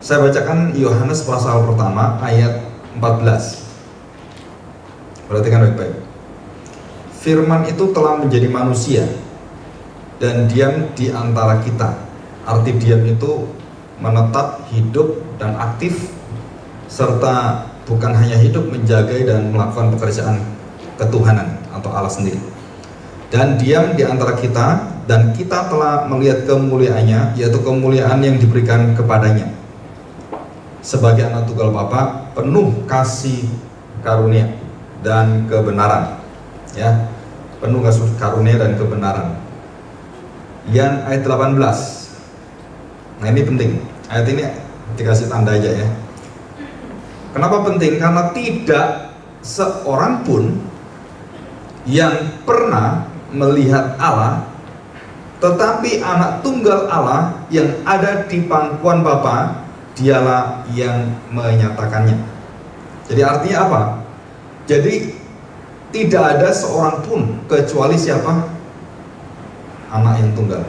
Saya bacakan Yohanes pasal pertama ayat 14. Perhatikan baik-baik. Firman itu telah menjadi manusia dan diam di antara kita. Arti diam itu menetap, hidup, dan aktif, serta bukan hanya hidup, menjaga dan melakukan pekerjaan ketuhanan atau Allah sendiri. Dan diam di antara kita, dan kita telah melihat kemuliaannya, yaitu kemuliaan yang diberikan kepadanya sebagai anak tunggal Bapa, penuh kasih karunia dan kebenaran. Ya, penuh kasih karunia dan kebenaran. Yang ayat 18. Nah, ini penting. Ayat ini dikasih tanda aja ya. Kenapa penting? Karena tidak seorang pun yang pernah melihat Allah, tetapi anak tunggal Allah yang ada di pangkuan Bapa, dialah yang menyatakannya. Jadi artinya apa? Jadi tidak ada seorang pun kecuali siapa? Anak yang tunggal.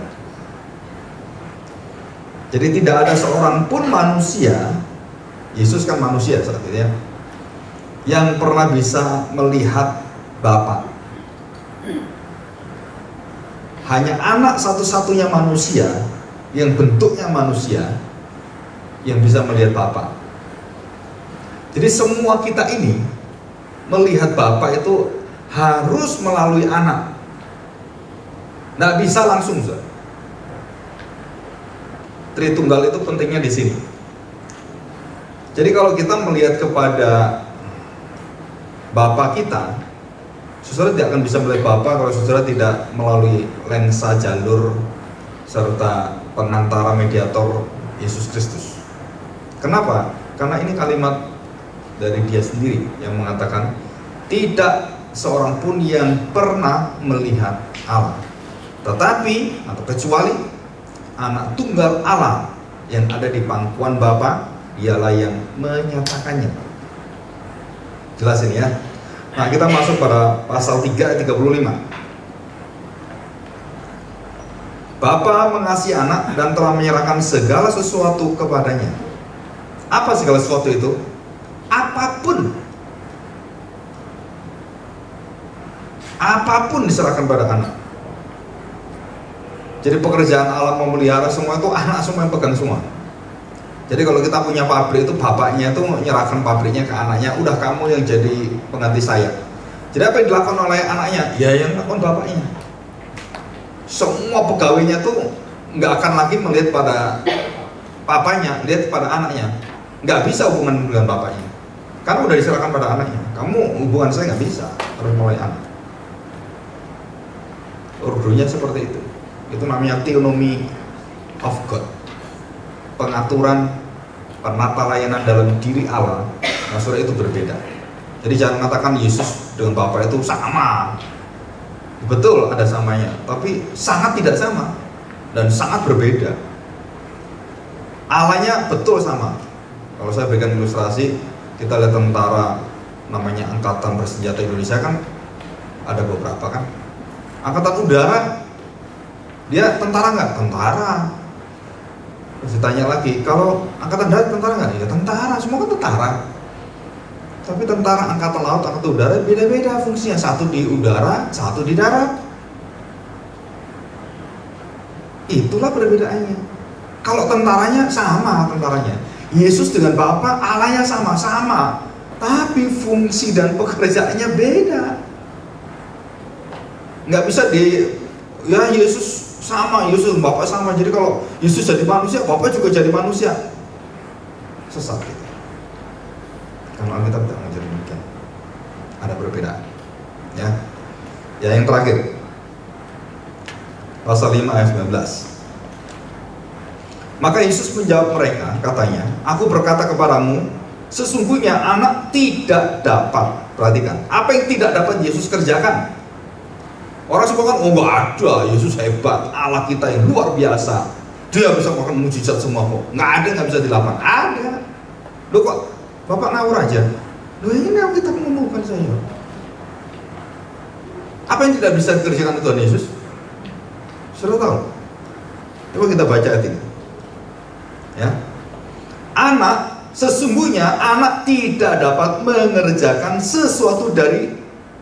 Jadi tidak ada seorang pun manusia, Yesus kan manusia saat itu ya, yang pernah bisa melihat Bapa. Hanya anak satu-satunya manusia yang bentuknya manusia yang bisa melihat Bapa. Jadi semua kita ini melihat Bapa itu harus melalui anak. Nggak bisa langsung, Zat. Tritunggal itu pentingnya di sini. Jadi kalau kita melihat kepada Bapa kita, saudara tidak akan bisa melihat Bapa kalau saudara tidak melalui lensa jalur serta pengantara mediator Yesus Kristus. Kenapa? Karena ini kalimat dari Dia sendiri yang mengatakan tidak seorang pun yang pernah melihat Allah, tetapi atau kecuali anak tunggal Allah yang ada di pangkuan Bapa, dialah yang menyatakannya. Jelas ini ya. Nah, kita masuk pada pasal 3 ayat 35. Bapa mengasihi anak dan telah menyerahkan segala sesuatu kepadanya. Apa segala sesuatu itu? Apapun. Apapun diserahkan pada anak. Jadi pekerjaan Allah memelihara semua itu anak semua yang pegang semua. Jadi kalau kita punya pabrik itu bapaknya itu menyerahkan pabriknya ke anaknya, udah kamu yang jadi pengganti saya. Jadi apa yang dilakukan oleh anaknya? Ya yang dilakukan bapaknya. Semua pegawainya tuh nggak akan lagi melihat pada papanya, lihat pada anaknya. Nggak bisa hubungan dengan bapaknya. Karena udah diserahkan pada anaknya. Kamu hubungan saya nggak bisa, harus mulai anak. Urdunya seperti itu. Itu namanya theonomy of God. Pengaturan penata layanan dalam diri Allah. Nah, saudara, itu berbeda. Jadi jangan mengatakan Yesus dengan Bapa itu sama. Betul ada samanya, tapi sangat tidak sama dan sangat berbeda. Allahnya betul sama. Kalau saya berikan ilustrasi, kita lihat tentara namanya Angkatan Bersenjata Indonesia kan ada beberapa kan. Angkatan Udara, dia tentara nggak? Tentara. Terus ditanya lagi, kalau Angkatan Darat tentara nggak? Ya tentara, semua kan tentara. Tapi tentara Angkatan Laut, Angkatan Udara beda-beda fungsinya. Satu di udara, satu di darat. Itulah perbedaannya. Kalau tentaranya sama tentaranya. Yesus dengan Bapa, Allahnya sama-sama. Tapi fungsi dan pekerjaannya beda. Nggak bisa ya Yesus sama, Yesus Bapak sama. Jadi kalau Yesus jadi manusia, Bapak juga jadi manusia. Sesat gitu. Karena Alkitab tidak mengajar demikian. Ada perbedaan. Ya. Ya, yang terakhir. Pasal 5 ayat 19. Maka Yesus menjawab mereka, katanya, aku berkata kepadamu, sesungguhnya anak tidak dapat. Perhatikan, apa yang tidak dapat Yesus kerjakan? Orang semua kan, oh nggak ada, Yesus hebat, Allah kita yang luar biasa, Dia bisa melakukan mujizat semua kok. Nggak ada, nggak bisa dilakukan. Ada. Loh kok Bapak ngawur aja? Loh ini kita ngomongkan saya. Apa yang tidak bisa dikerjakan Tuhan Yesus? Sudah tahu? Coba kita baca ayat ini. Ya. Anak, sesungguhnya anak tidak dapat mengerjakan sesuatu dari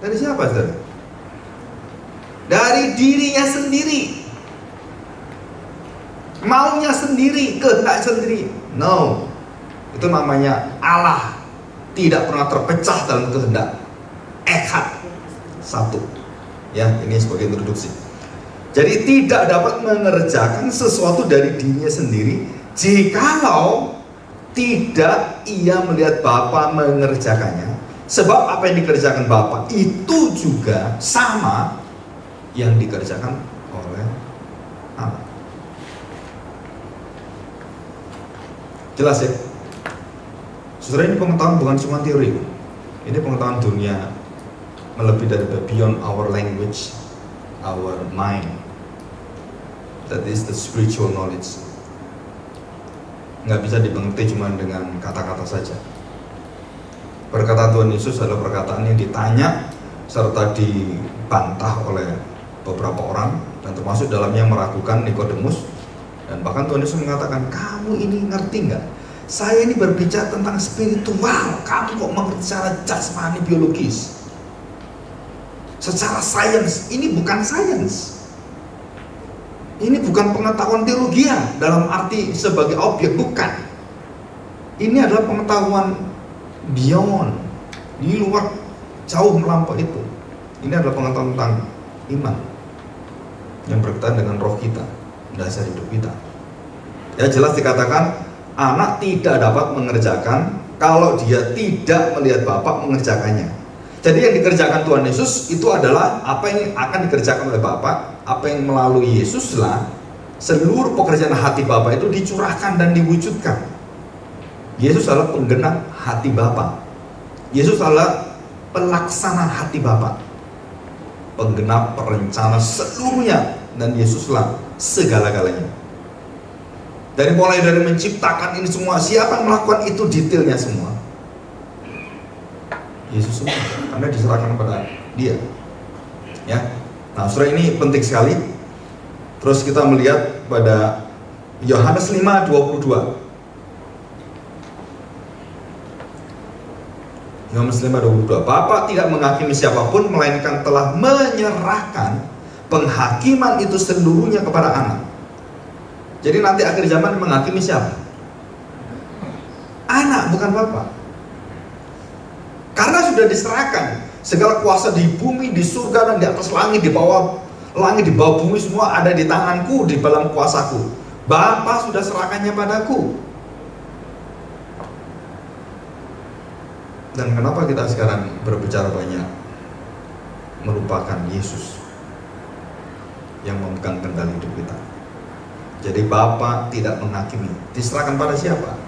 siapa, saudara? Dari dirinya sendiri, maunya sendiri, kehendak sendiri. No, itu namanya Allah tidak pernah terpecah dalam kehendak. Echad, satu. Ya, ini sebagai introduksi. Jadi tidak dapat mengerjakan sesuatu dari dirinya sendiri jikalau tidak ia melihat Bapa mengerjakannya. Sebab apa yang dikerjakan Bapa itu juga sama yang dikerjakan oleh Anak. Jelas ya? Saudara, ini pengetahuan bukan cuma teori. Ini pengetahuan dunia, melebihi dari beyond our language, our mind. That is the spiritual knowledge. Nggak bisa dimengerti cuma dengan kata-kata saja. Perkataan Tuhan Yesus adalah perkataan yang ditanya serta dibantah oleh beberapa orang, dan termasuk dalamnya yang meragukan Nikodemus. Dan bahkan Tuhan Yesus mengatakan, kamu ini ngerti nggak? Saya ini berbicara tentang spiritual, kamu kok mengerti secara jasmani biologis, secara sains. Ini bukan sains. Ini bukan pengetahuan teologi dalam arti sebagai objek, bukan. Ini adalah pengetahuan beyond, di luar, jauh melampaui itu. Ini adalah pengetahuan tentang iman yang berkaitan dengan roh kita, dasar hidup kita. Ya, jelas dikatakan anak tidak dapat mengerjakan kalau dia tidak melihat Bapa mengerjakannya. Jadi yang dikerjakan Tuhan Yesus itu adalah apa yang akan dikerjakan oleh Bapa, apa yang melalui Yesuslah seluruh pekerjaan hati Bapa itu dicurahkan dan diwujudkan. Yesus adalah penggenap hati Bapa. Yesus adalah pelaksana hati Bapa, penggenap perencana seluruhnya, dan Yesuslah segala-galanya. Mulai dari menciptakan ini semua, siapa yang melakukan itu detailnya semua? Yesus semua, karena diserahkan kepada Dia. Ya, nah saudara, ini penting sekali. Terus kita melihat pada Yohanes 5:22. Yohanes 5:22. Bapa tidak menghakimi siapapun, melainkan telah menyerahkan penghakiman itu seluruhnya kepada Anak. Jadi nanti akhir zaman menghakimi siapa? Anak, bukan Bapa. Karena sudah diserahkan segala kuasa di bumi, di surga, dan di atas langit, di bawah langit, di bawah bumi, semua ada di tanganku, di dalam kuasaku. Bapa sudah serahkannya padaku. Dan kenapa kita sekarang berbicara banyak melupakan Yesus yang memegang kendali hidup kita? Jadi Bapa tidak menghakimi, diserahkan pada siapa?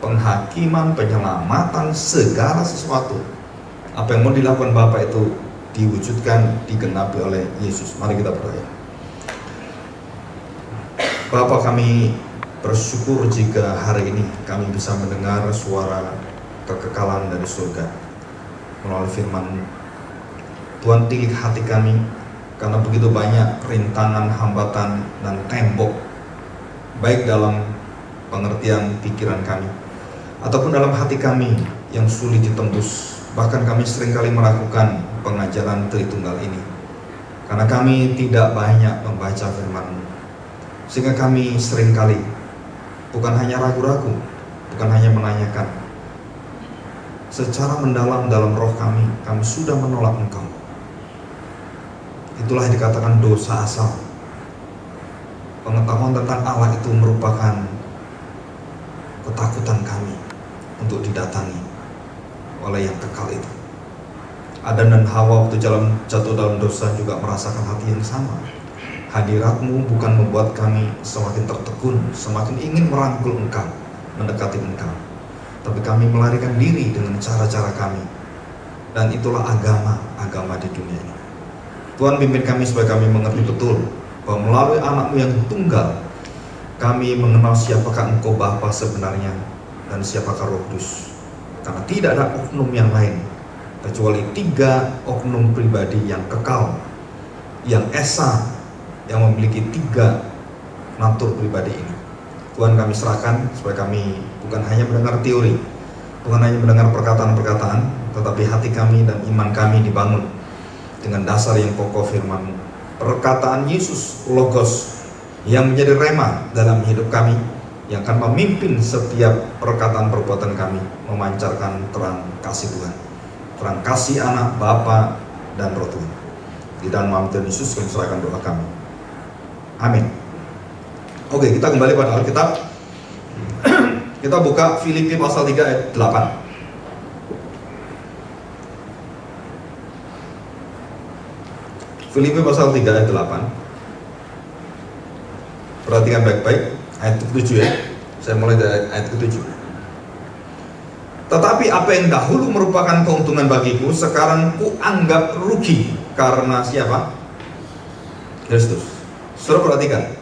Penghakiman, penyelamatan, segala sesuatu. Apa yang mau dilakukan Bapa itu diwujudkan, digenapi oleh Yesus. Mari kita berdoa. Bapa, kami bersyukur jika hari ini kami bisa mendengar suara kekekalan dari surga melalui firman Tuhan. Tilik hati kami, karena begitu banyak rintangan, hambatan, dan tembok, baik dalam pengertian pikiran kami ataupun dalam hati kami yang sulit ditembus. Bahkan kami seringkali melakukan pengajaran Tritunggal ini karena kami tidak banyak membaca firman-Mu, sehingga kami seringkali bukan hanya ragu-ragu, bukan hanya menanyakan, secara mendalam dalam roh kami sudah menolak Engkau. Itulah yang dikatakan dosa asal. Pengetahuan tentang Allah itu merupakan ketakutan kami untuk didatangi oleh yang kekal itu. Adam dan Hawa waktu jatuh dalam dosa juga merasakan hati yang sama. Hadirat-Mu bukan membuat kami semakin tertegun, semakin ingin merangkul Engkau, mendekati Engkau, tapi kami melarikan diri dengan cara-cara kami. Dan itulah agama di dunia ini. Tuhan, pimpin kami supaya kami mengerti betul bahwa melalui Anak-Mu yang tunggal, kami mengenal siapakah Engkau Bapa sebenarnya dan siapakah Roh Kudus. Karena tidak ada oknum yang lain kecuali 3 oknum pribadi yang kekal, yang esa, yang memiliki 3 natur pribadi ini. Tuhan kami serahkan supaya kami bukan hanya mendengar teori, bukan hanya mendengar perkataan-perkataan, tetapi hati kami dan iman kami dibangun dengan dasar yang kokoh firman-Mu. Perkataan Yesus, Logos, yang menjadi rema dalam hidup kami, yang akan memimpin setiap perkataan perbuatan kami, memancarkan terang kasih Tuhan, terang kasih anak, Bapa, dan Roh Tuhan. Di dalam nama Tuhan Yesus kami serahkan doa kami. Amin. Oke, kita kembali pada Alkitab. Kita buka Filipi pasal 3 ayat 8. Filipi pasal 3 ayat 8. Perhatikan baik-baik ayat ke-7 ya. Saya mulai dari ayat ke-7. Tetapi apa yang dahulu merupakan keuntungan bagiku, sekarang ku anggap rugi karena siapa? Kristus. Saudara perhatikan,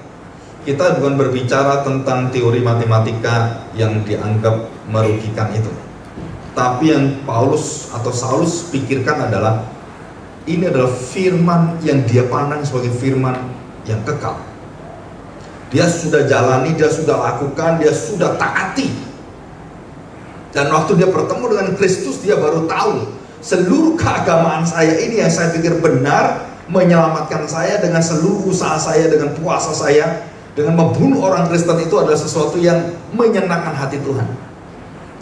kita bukan berbicara tentang teori matematika yang dianggap merugikan itu. Tapi yang Paulus atau Saulus pikirkan adalah, ini adalah firman yang dia pandang sebagai firman yang kekal. Dia sudah jalani, dia sudah lakukan, dia sudah taati. Dan waktu dia bertemu dengan Kristus, dia baru tahu seluruh keagamaan saya ini yang saya pikir benar, menyelamatkan saya dengan seluruh usaha saya, dengan puasa saya, dengan membunuh orang Kristen, itu adalah sesuatu yang menyenangkan hati Tuhan.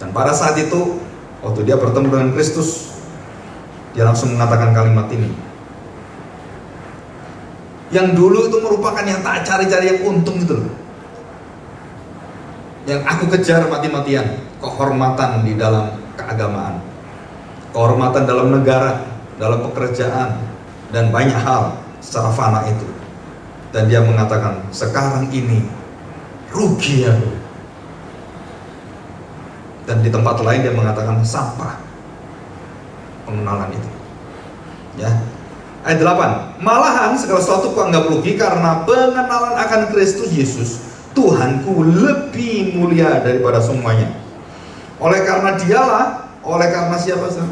Dan pada saat itu, waktu dia bertemu dengan Kristus, dia langsung mengatakan kalimat ini. Yang dulu itu merupakan yang tak cari-cari yang untung itu loh. Yang aku kejar mati-matian, kehormatan di dalam keagamaan, kehormatan dalam negara, dalam pekerjaan, dan banyak hal secara fana itu. Dan dia mengatakan, sekarang ini rugi aku. Dan di tempat lain dia mengatakan sampah pengenalan itu. Ya. Ayat 8. Malahan segala sesuatu kuanggap rugi karena pengenalan akan Kristus Yesus, Tuhanku, lebih mulia daripada semuanya. Oleh karena dialah, oleh karena siapa sih?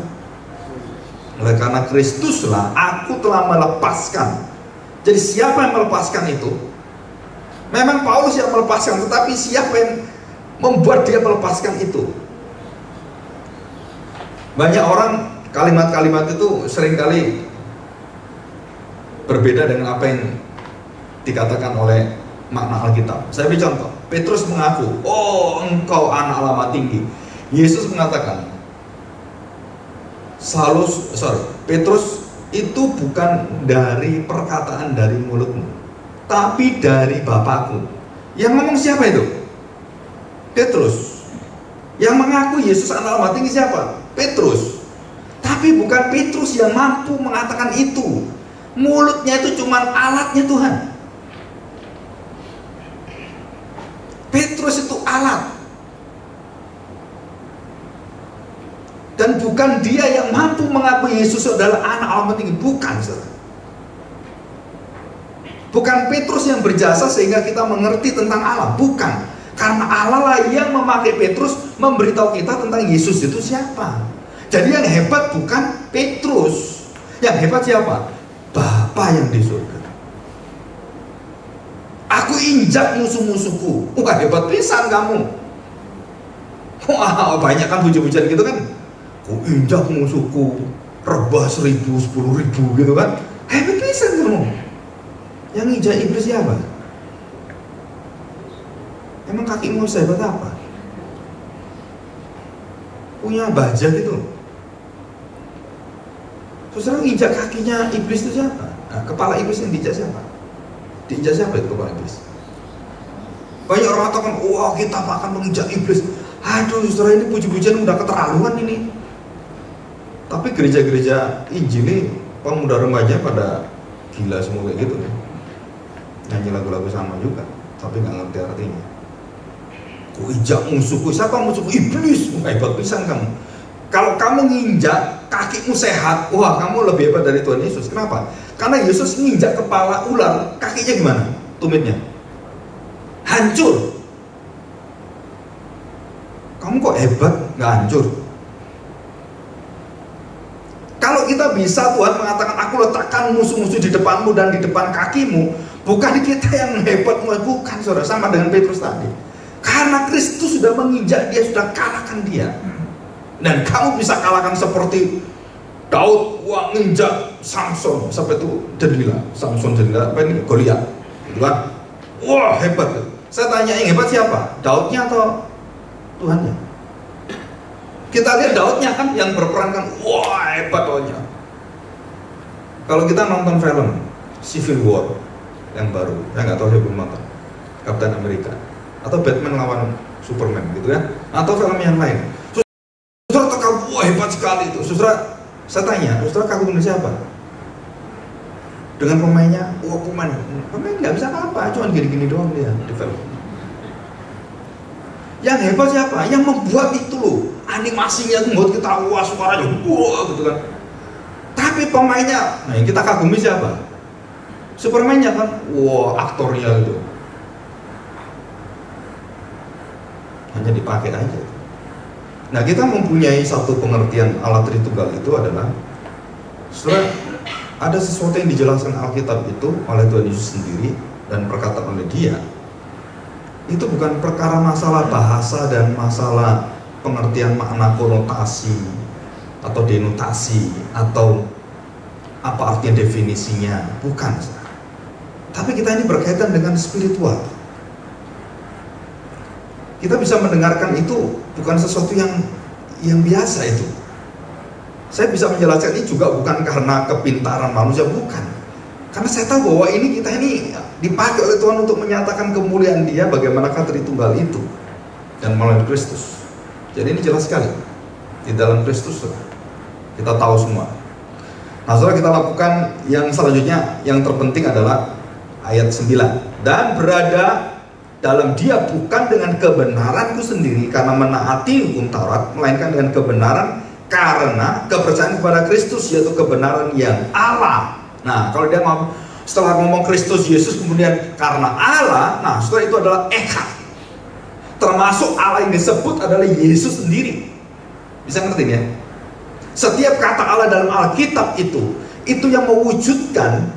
Oleh karena Kristuslah aku telah melepaskan. Jadi siapa yang melepaskan itu? Memang Paulus yang melepaskan, tetapi siapa yang membuat dia melepaskan itu? Banyak orang kalimat-kalimat itu seringkali berbeda dengan apa yang dikatakan oleh makna Alkitab. Saya beri contoh. Petrus mengaku, oh engkau anak Allah tinggi. Yesus mengatakan, Petrus, itu bukan dari perkataan dari mulutmu, tapi dari Bapakku. Yang ngomong siapa itu? Petrus. Yang mengaku Yesus anak Allah tinggi siapa? Petrus. Tapi bukan Petrus yang mampu mengatakan itu. Mulutnya itu cuma alatnya Tuhan. Petrus itu alat. Dan bukan dia yang mampu mengakui Yesus adalah anak Allah tinggi. Bukan, saudara. Bukan Petrus yang berjasa sehingga kita mengerti tentang Allah. Bukan. Karena Allah lah yang memakai Petrus memberitahu kita tentang Yesus itu siapa. Jadi yang hebat bukan Petrus. Yang hebat siapa? Bapa yang di surga. Aku injak musuh-musuhku. Wah, hebat pisan kamu. Wah, banyak kan puji-pujian gitu kan. Ku injak musuhku, rebah 1000, 10.000 gitu kan. Hebat pisan kamu. Yang injak iblis siapa? Emang kakimu sehebat apa? Punya baja gitu. Terus terang injak kakinya iblis itu siapa? Nah, kepala iblis yang diinjak siapa? Diinjak siapa itu kepala iblis? Banyak orang katakan, wah kita akan menginjak iblis. Aduh, saudara, ini puji-pujian udah keterlaluan ini. Tapi gereja-gereja Injil ini pemuda remaja pada gila semua kayak gitu ya. Nyanyi lagu-lagu sama juga, tapi nggak ngerti artinya. Ku injak musuhku, siapa musuhku? Iblis. Hebat pisan kamu. Kalau kamu nginjak kakimu sehat, wah kamu lebih hebat dari Tuhan Yesus. Kenapa? Karena Yesus nginjak kepala ular, kakinya gimana? Tumitnya hancur. Kamu kok hebat, nggak hancur? Kalau kita bisa, Tuhan mengatakan aku letakkan musuh-musuh di depanmu dan di depan kakimu, bukan kita yang hebat, bukan saudara. Sama dengan Petrus tadi. Karena Kristus sudah menginjak dia, sudah kalahkan dia. Dan kamu bisa kalahkan seperti Daud, wah nginjak Samson sampai itu Delila, Samson Delila, apa ini Goliat, gitu kan? Wah hebat. Saya tanya yang hebat siapa? Daudnya atau Tuhannya? Kita lihat Daudnya kan yang berperan kan, wah hebat Daudnya. Kalau kita nonton film Civil War yang baru, saya nggak tahu, saya belum nonton, Captain America atau Batman lawan Superman gitu ya, atau film yang lain. Saudara terkagum, wah hebat sekali itu. Saudara, saya tanya, saudara kagum dengan siapa? Dengan pemainnya, wah pemain nggak bisa apa-apa, cuma gini-gini doang dia di film. Yang hebat siapa? Yang membuat itu loh, animasinya membuat kita wah, suaranya wah gitu kan. Tapi pemainnya, nah yang kita kagumi siapa? Superman-nya kan, wah aktornya itu hanya dipakai aja. Nah kita mempunyai satu pengertian Allah Tritunggal itu adalah, setelah ada sesuatu yang dijelaskan Alkitab itu oleh Tuhan Yesus sendiri dan perkataan oleh Dia, itu bukan perkara masalah bahasa dan masalah pengertian makna konotasi atau denotasi atau apa artinya definisinya, bukan. Tapi kita ini berkaitan dengan spiritual. Kita bisa mendengarkan itu bukan sesuatu yang biasa itu. Saya bisa menjelaskan ini juga bukan karena kepintaran manusia, bukan. Karena saya tahu bahwa kita ini dipakai oleh Tuhan untuk menyatakan kemuliaan Dia, bagaimanakah Tritunggal itu dan melalui Kristus. Jadi ini jelas sekali di dalam Kristus kita tahu semua. Nah, setelah kita lakukan yang selanjutnya, yang terpenting adalah ayat 9. Dan berada dalam Dia bukan dengan kebenaranku sendiri karena menaati hukum Taurat, melainkan dengan kebenaran karena kepercayaan kepada Kristus, yaitu kebenaran yang Allah. Nah, kalau dia setelah ngomong Kristus Yesus kemudian karena Allah, nah setelah itu adalah echad. Termasuk Allah yang disebut adalah Yesus sendiri. Bisa ngerti ya? Setiap kata Allah dalam Alkitab itu yang mewujudkan,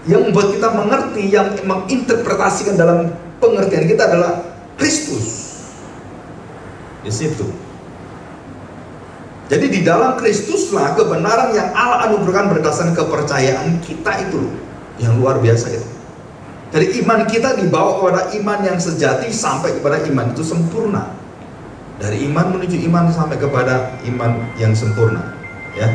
yang membuat kita mengerti, yang menginterpretasikan dalam pengertian kita adalah Kristus. Di situ. Jadi di dalam Kristuslah kebenaran yang Allah anugerahkan berdasarkan kepercayaan kita itu loh, yang luar biasa itu. Dari iman kita dibawa kepada iman yang sejati sampai kepada iman itu sempurna. Dari iman menuju iman sampai kepada iman yang sempurna, ya.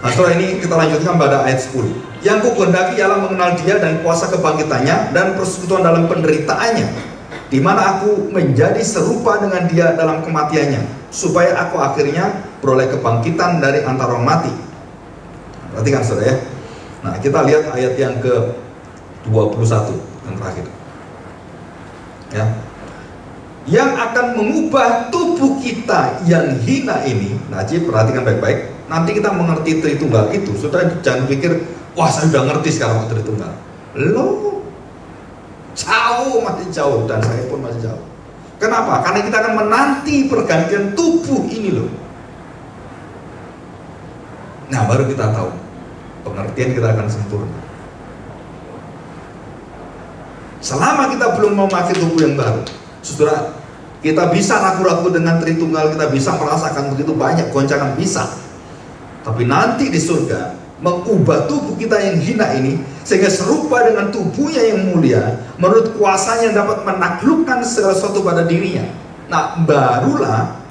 Nah, setelah ini kita lanjutkan pada ayat 10. Yang kukehendaki ialah mengenal Dia dan kuasa kebangkitannya dan persekutuan dalam penderitaannya, di mana aku menjadi serupa dengan Dia dalam kematiannya, supaya aku akhirnya beroleh kebangkitan dari antara orang mati. Perhatikan saudara ya. Nah, kita lihat ayat yang ke-21 yang terakhir. Ya. Yang akan mengubah tubuh kita yang hina ini. Nah, perhatikan baik-baik. Nanti kita mengerti Tritunggal itu. Saudara jangan pikir, wah saya sudah ngerti sekarang Tritunggal. Loh, jauh, masih jauh, dan saya pun masih jauh. Kenapa? Karena kita akan menanti pergantian tubuh ini loh. Nah, baru kita tahu pengertian kita akan sempurna. Selama kita belum memakai tubuh yang baru, saudara, kita bisa ragu-ragu dengan Tritunggal, kita bisa merasakan begitu banyak goncangan, bisa. Tapi nanti di surga mengubah tubuh kita yang hina ini sehingga serupa dengan tubuhnya yang mulia, menurut kuasanya yang dapat menaklukkan segala sesuatu pada dirinya. Nah, barulah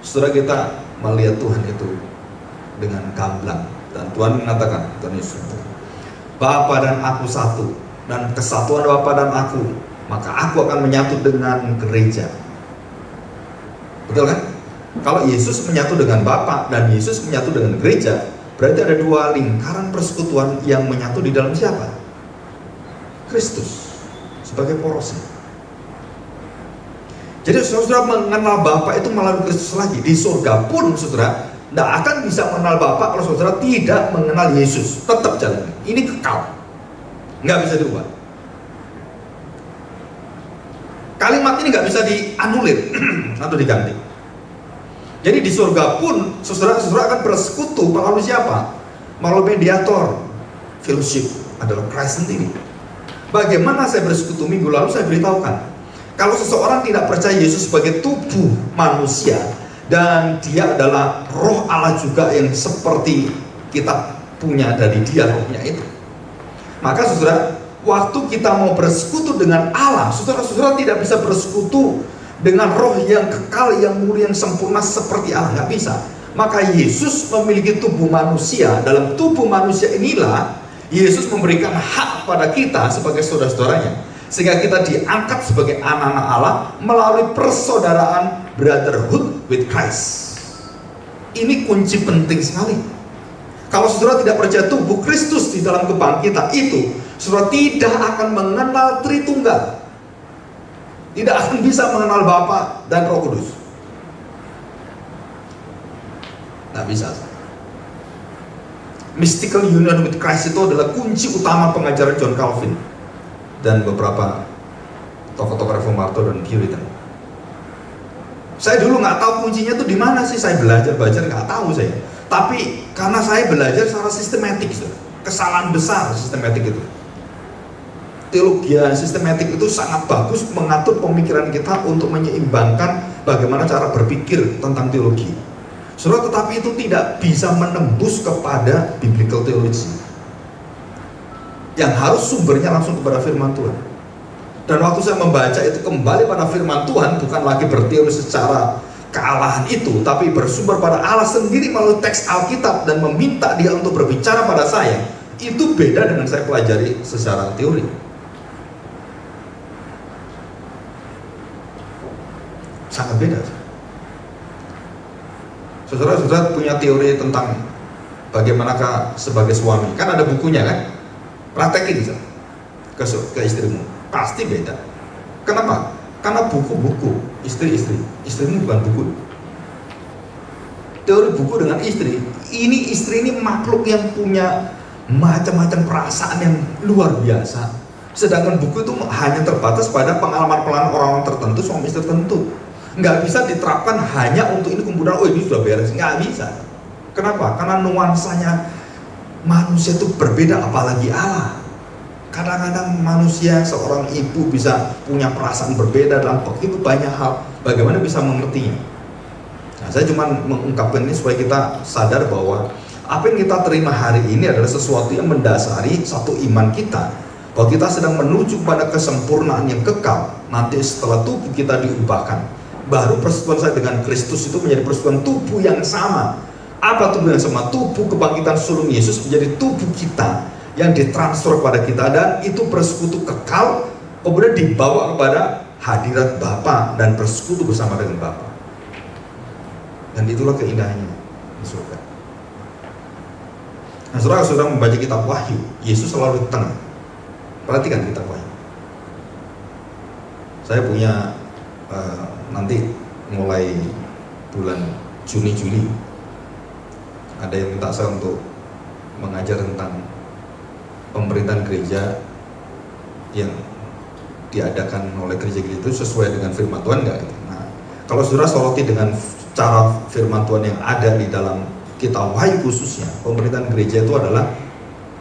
saudara kita melihat Tuhan itu dengan gamblang. Dan Tuhan mengatakan, Tuhan Yesus, Bapa dan aku satu, dan kesatuan Bapa dan aku, maka aku akan menyatu dengan gereja. Betul kan? Kalau Yesus menyatu dengan Bapa dan Yesus menyatu dengan gereja, berarti ada dua lingkaran persekutuan yang menyatu di dalam siapa? Kristus sebagai porosnya. Jadi saudara mengenal Bapa itu melalui Kristus lagi. Di surga pun saudara tidak akan bisa mengenal Bapa kalau saudara tidak mengenal Yesus. Tetap jalan. Ini kekal, nggak bisa diubah. Kalimat ini nggak bisa dianulir atau diganti. Jadi di surga pun saudara-saudara akan bersekutu melalui siapa? Melalui mediator. Fellowship adalah Christ sendiri. Bagaimana saya bersekutu? Minggu lalu saya beritahukan. Kalau seseorang tidak percaya Yesus sebagai tubuh manusia dan dia adalah roh Allah juga yang seperti kita punya dari dia rohnya itu, maka saudara, waktu kita mau bersekutu dengan Allah, saudara-saudara tidak bisa bersekutu dengan roh yang kekal, yang mulia, yang sempurna seperti Allah, nggak bisa. Maka Yesus memiliki tubuh manusia. Dalam tubuh manusia inilah Yesus memberikan hak pada kita sebagai saudara-saudaranya, sehingga kita diangkat sebagai anak-anak Allah melalui persaudaraan, brotherhood with Christ. Ini kunci penting sekali. Kalau saudara tidak percaya tubuh Kristus di dalam kebangkitan itu, saudara tidak akan mengenal Tritunggal, tidak akan bisa mengenal Bapa dan Roh Kudus. Tidak bisa. Mystical union with Christ itu adalah kunci utama pengajaran John Calvin dan beberapa tokoh-tokoh reformator dan Puritan. Saya dulu nggak tahu kuncinya itu di mana sih. Saya belajar nggak tahu saya. Tapi karena saya belajar secara sistematik, kesalahan besar sistematik itu. Teologi sistematik itu sangat bagus mengatur pemikiran kita untuk menyeimbangkan bagaimana cara berpikir tentang teologi. Saudara, tetapi itu tidak bisa menembus kepada biblical theology yang harus sumbernya langsung kepada firman Tuhan. Dan waktu saya membaca itu kembali pada firman Tuhan, bukan lagi berteori secara kealahan itu, tapi bersumber pada Allah sendiri melalui teks Alkitab dan meminta dia untuk berbicara pada saya, itu beda dengan saya pelajari secara teori. Sangat beda. Saudara-saudara punya teori tentang bagaimanakah sebagai suami, kan ada bukunya kan, praktekin ke istrimu, pasti beda. Kenapa? Karena buku-buku istri-istri, istrimu bukan buku. Teori buku dengan istri ini makhluk yang punya macam-macam perasaan yang luar biasa. Sedangkan buku itu hanya terbatas pada pengalaman-pengalaman orang-orang tertentu, suami istri tertentu. Nggak bisa diterapkan hanya untuk ini kemudian oh ini sudah beres, nggak bisa. Kenapa? Karena nuansanya manusia itu berbeda, apalagi Allah. Kadang-kadang manusia, seorang ibu bisa punya perasaan berbeda dalam begitu banyak hal. Bagaimana bisa mengertinya? Nah, saya cuma mengungkapkan ini supaya kita sadar bahwa apa yang kita terima hari ini adalah sesuatu yang mendasari satu iman kita, bahwa kita sedang menuju pada kesempurnaan yang kekal. Nanti setelah tubuh kita diubahkan, baru persekutuan saya dengan Kristus itu menjadi persekutuan tubuh yang sama. Apa tubuh yang sama? Tubuh kebangkitan sulung Yesus menjadi tubuh kita yang ditransfer kepada kita, dan itu bersekutu kekal, kemudian dibawa kepada hadirat Bapa dan bersekutu bersama dengan Bapa. Dan itulah keindahannya di surga. Nah, saudara-saudara membaca kitab Wahyu, Yesus selalu di tengah. Perhatikan kitab Wahyu. Saya punya nanti mulai bulan Juni-Juli ada yang minta saya untuk mengajar tentang pemerintahan gereja yang diadakan oleh gereja-gereja itu sesuai dengan firman Tuhan nggak? Nah, kalau saudara soroti dengan cara firman Tuhan yang ada di dalam kitab Wahyu khususnya, pemerintahan gereja itu adalah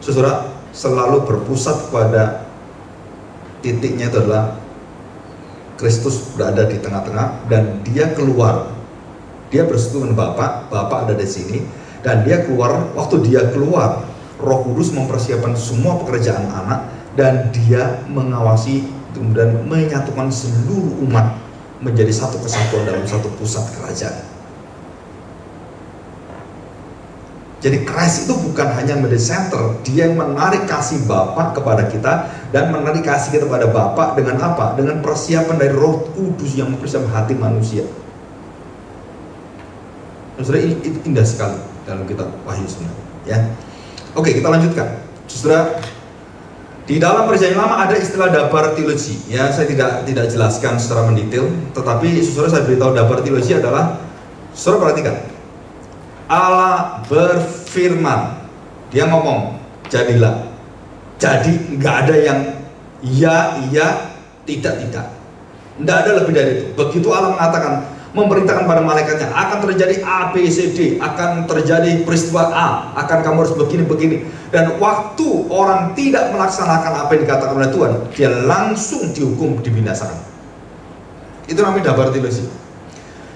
saudara selalu berpusat pada titiknya itu adalah Kristus berada di tengah-tengah dan dia keluar, dia bersekutu dengan Bapa, Bapa ada di sini, dan dia keluar. Waktu dia keluar, Roh Kudus mempersiapkan semua pekerjaan anak, dan dia mengawasi kemudian menyatukan seluruh umat menjadi satu kesatuan dalam satu pusat kerajaan. Jadi Christ itu bukan hanya menjadi center, dia yang menarik kasih Bapa kepada kita dan menarik kasih kita kepada Bapa dengan apa? Dengan persiapan dari Roh Kudus yang mempersiapkan hati manusia. Saudara, ini indah sekali dalam kitab Wahyu sebenarnya, ya. Oke, kita lanjutkan. Saudara, di dalam Perjanjian Lama ada istilah dabar teologi. Ya, saya tidak jelaskan secara mendetail, tetapi saudara saya beritahu dabar teologi adalah, saudara perhatikan, Allah berfirman, dia ngomong, jadilah. Jadi nggak ada yang iya, tidak. Nggak ada lebih dari itu. Begitu Allah mengatakan, memerintahkan pada malaikatnya, akan terjadi A, B, C, D, akan terjadi peristiwa A, akan kamu harus begini. Dan waktu orang tidak melaksanakan apa yang dikatakan oleh Tuhan, dia langsung dihukum, dibinasakan. Itu namanya dabartilusi.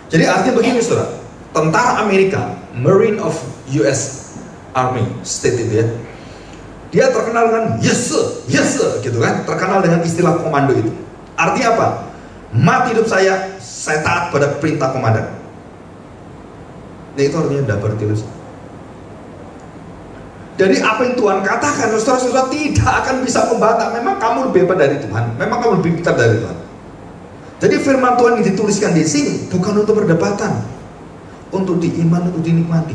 Jadi artinya begini saudara, tentara Amerika, Marine of US Army State itu ya, dia terkenal dengan yes sir, gitu kan, terkenal dengan istilah komando itu. Artinya apa? Mati hidup saya taat pada perintah komandan. Nah, itu artinya dabartilusi. Jadi apa yang Tuhan katakan, saudara-saudara tidak akan bisa membantah. Memang kamu lebih hebat dari Tuhan, memang kamu lebih pintar dari Tuhan. Jadi firman Tuhan yang dituliskan di sini bukan untuk perdebatan, untuk diiman, untuk dinikmati.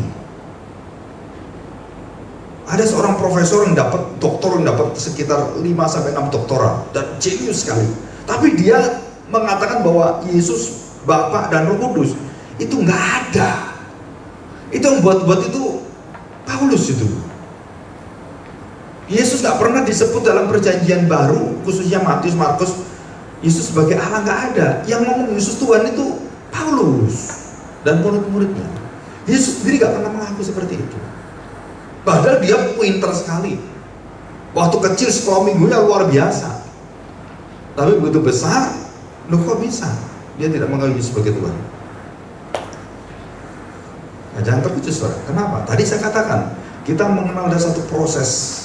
Ada seorang profesor yang dapat doktor, yang dapat sekitar 5-6 doktoral dan jenius sekali. Tapi dia mengatakan bahwa Yesus, Bapa dan Roh Kudus itu nggak ada. Itu yang buat itu Paulus itu. Yesus nggak pernah disebut dalam perjanjian baru, khususnya Matius, Markus. Yesus sebagai Allah nggak ada. Yang ngomong Yesus Tuhan itu Paulus dan murid-muridnya. Yesus sendiri nggak pernah mengaku seperti itu. Padahal dia pintar sekali. Waktu kecil sekolah minggunya luar biasa. Tapi begitu besar, loh kok bisa? Dia tidak mengaku Yesus sebagai Tuhan. Nah, jangan terkejut saudara. Kenapa? Tadi saya katakan kita mengenal ada satu proses.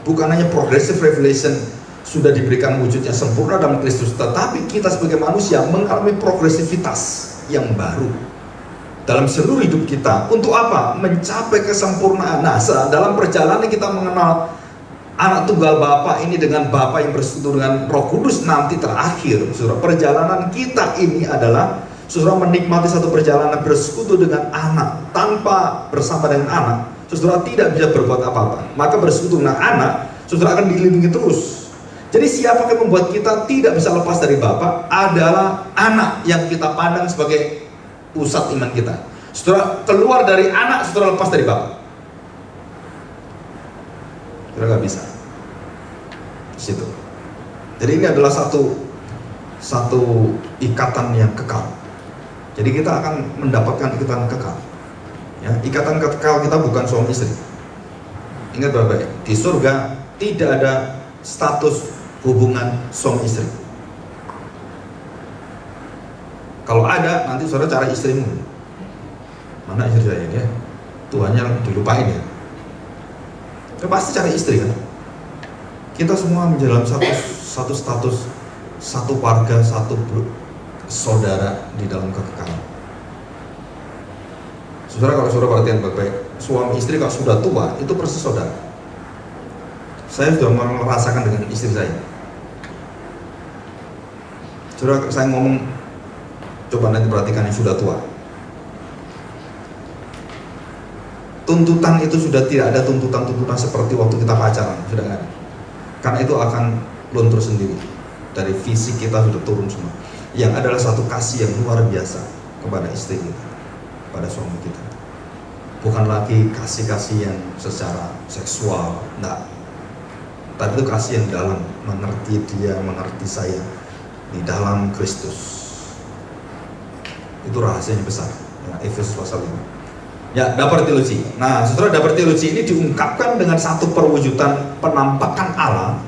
Bukan hanya progressive revelation sudah diberikan wujudnya sempurna dalam Kristus, tetapi kita sebagai manusia mengalami progresivitas yang baru dalam seluruh hidup kita. Untuk apa? Mencapai kesempurnaan. Nah, dalam perjalanan kita mengenal anak tunggal Bapa ini dengan Bapa yang bersekutu dengan Roh Kudus nanti terakhir, saudara, perjalanan kita ini adalah saudara menikmati satu perjalanan bersekutu dengan anak. Tanpa bersama dengan anak, saudara tidak bisa berbuat apa-apa. Maka bersekutu dengan anak, saudara akan dilindungi terus. Jadi siapa yang membuat kita tidak bisa lepas dari Bapa adalah anak yang kita pandang sebagai pusat iman kita. Saudara keluar dari anak, saudara lepas dari Bapa. Saudara nggak bisa. Situ. Jadi ini adalah satu ikatan yang kekal. Jadi kita akan mendapatkan ikatan kekal. Ya, ikatan kekal kita bukan suami istri. Ingat baik-baik, di surga tidak ada status hubungan suami istri. Kalau ada, nanti saudara cari istrimu. Mana istri saya ya? Tuhannya dilupain ya. Ya pasti cari istri kan. Kita semua menjalani satu status, satu keluarga, satu saudara di dalam kekekalan. Saudara, kalau saudara perhatian baik-baik, suami istri kalau sudah tua itu persis saudara. Saya sudah merasakan dengan istri saya. Saudara, saya ngomong, coba nanti perhatikan yang sudah tua. Tuntutan itu sudah tidak ada tuntutan-tuntutan seperti waktu kita pacaran, sudah nggak ada. Karena itu akan luntur sendiri. Dari fisik kita sudah turun semua. Yang adalah satu kasih yang luar biasa kepada istri kita, pada suami kita. Bukan lagi kasih-kasih yang secara seksual, enggak. Tapi itu kasih yang dalam, mengerti dia, mengerti saya di dalam Kristus. Itu rahasianya besar. Ya, Efesus pasal 5. Ya, dabartilusi. Nah, saudara, dabartilusi ini diungkapkan dengan satu perwujudan penampakan Allah.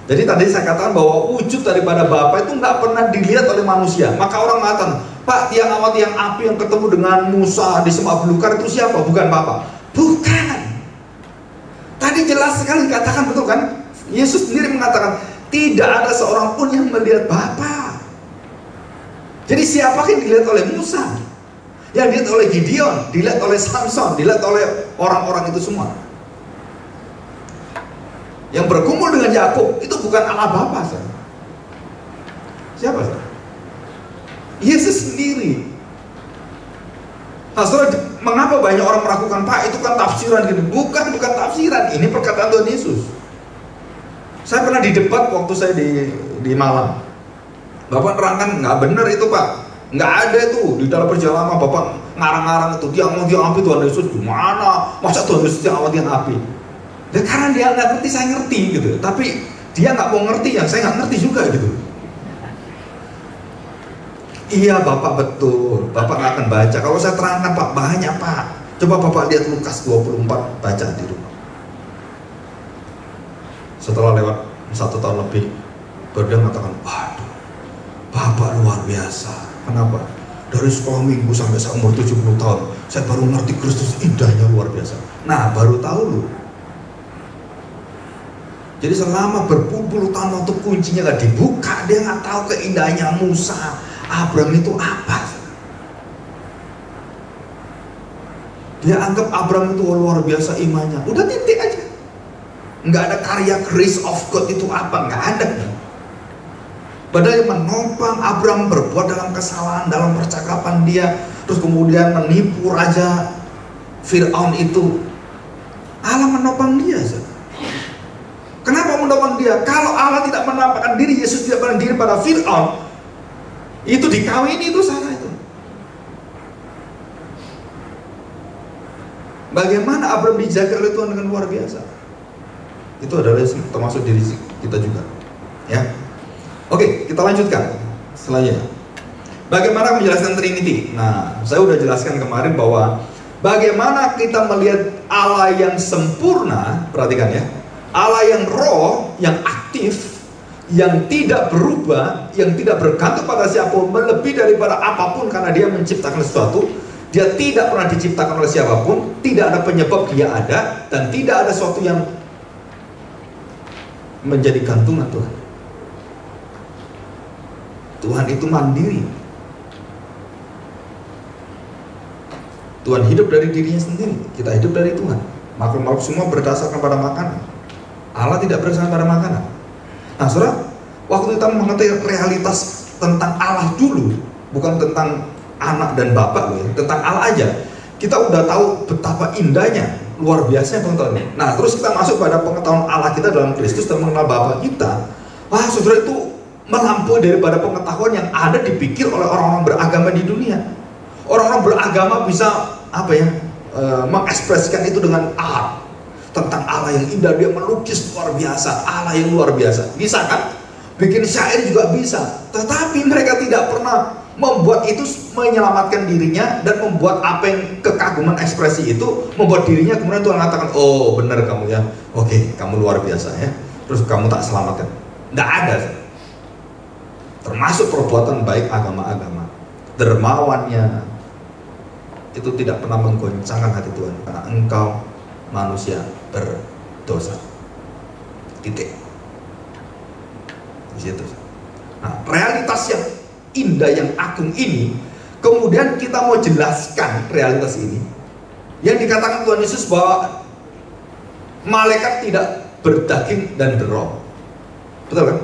Jadi tadi saya katakan bahwa wujud daripada Bapa itu nggak pernah dilihat oleh manusia. Maka orang mengatakan, Pak, tiang awan tiang api yang ketemu dengan Musa di semak belukar itu siapa? Bukan Bapa. Bukan. Tadi jelas sekali dikatakan, betul kan? Yesus sendiri mengatakan, tidak ada seorang pun yang melihat Bapa. Jadi siapa yang dilihat oleh Musa? Yang dilihat oleh Gideon, dilihat oleh Samson, dilihat oleh orang-orang itu semua. Yang berkumpul dengan Yakub itu bukan Allah Bapa, saudara. Siapa, saudara? Yesus sendiri. Nah, saudara, mengapa banyak orang meragukan, Pak, itu kan tafsiran gitu? Bukan tafsiran, ini perkataan Tuhan Yesus. Saya pernah didebat waktu saya di Malang. Bapak nerangkan, nggak benar itu, Pak. Nggak ada itu di dalam perjalanan Bapak ngarang-ngarang itu tiang api Tuhan Yesus gimana? Masa Tuhan Yesus tiang api? Dan karena dia nggak ngerti, saya ngerti gitu. Tapi dia nggak mau ngerti, yang saya nggak ngerti juga gitu. Iya Bapak, betul. Bapak nggak akan baca. Kalau saya terangkan, Pak, banyak, Pak. Coba Bapak lihat Lukas 24, baca di rumah. Setelah lewat 1 tahun lebih, baru dia mengatakan, waduh, Bapak luar biasa. Kenapa? Dari sekolah minggu sampai saya umur 70 tahun, saya baru ngerti Kristus indahnya luar biasa. Nah, baru tahu lu. Jadi selama berpuluh-puluh tahun waktu kuncinya gak dibuka, dia gak tahu keindahannya Musa, Abraham itu apa. Dia anggap Abraham itu luar biasa imannya. Udah titik aja. Nggak ada karya grace of God itu apa, nggak ada. Padahal yang menopang Abraham berbuat dalam kesalahan, dalam percakapan dia, terus kemudian menipu Raja Fir'aun itu, Allah menopang dia. Kenapa menopang dia? Kalau Allah tidak menampakkan diri, Yesus tidak menampakkan diri pada Fir'aun, itu dikawini itu Sarah itu. Bagaimana Abraham dijaga oleh Tuhan dengan luar biasa? Itu adalah termasuk diri kita juga, ya. Oke, kita lanjutkan selanjutnya. Bagaimana menjelaskan Trinity? Nah, saya sudah jelaskan kemarin bahwa bagaimana kita melihat Allah yang sempurna. Perhatikan ya, Allah yang roh, yang aktif, yang tidak berubah, yang tidak bergantung pada siapapun, melebihi daripada apapun karena dia menciptakan sesuatu. Dia tidak pernah diciptakan oleh siapapun, tidak ada penyebab dia ada, dan tidak ada sesuatu yang menjadi gantungan Tuhan. Tuhan itu mandiri. Tuhan hidup dari dirinya sendiri, kita hidup dari Tuhan. Makhluk-makhluk semua berdasarkan pada makanan. Allah tidak berdasarkan pada makanan. Nah, saudara, waktu kita mengerti realitas tentang Allah dulu, bukan tentang anak dan bapak loh ya, tentang Allah aja, kita udah tahu betapa indahnya, luar biasa pengetahuan ini. Nah, terus kita masuk pada pengetahuan Allah kita dalam Kristus dan mengenal Bapa kita. Wah, saudara, itu melampaui daripada pengetahuan yang ada dipikir oleh orang-orang beragama di dunia. Orang-orang beragama bisa mengekspresikan itu dengan art, tentang Allah yang indah, dia melukis luar biasa, Allah yang luar biasa. Bisa kan? Bikin syair juga bisa. Tetapi mereka tidak pernah membuat itu menyelamatkan dirinya dan membuat apa yang kekaguman ekspresi itu membuat dirinya kemudian Tuhan katakan, oh benar kamu ya, oke, kamu luar biasa ya, terus kamu tak selamatkan. Tidak ada. Termasuk perbuatan baik agama-agama, dermawannya itu tidak pernah menggoncangkan hati Tuhan karena engkau manusia berdosa. Titik. Di situ. Nah, realitas yang indah, yang agung ini, kemudian kita mau jelaskan realitas ini yang dikatakan Tuhan Yesus bahwa malaikat tidak berdaging dan berroh. Betul kan?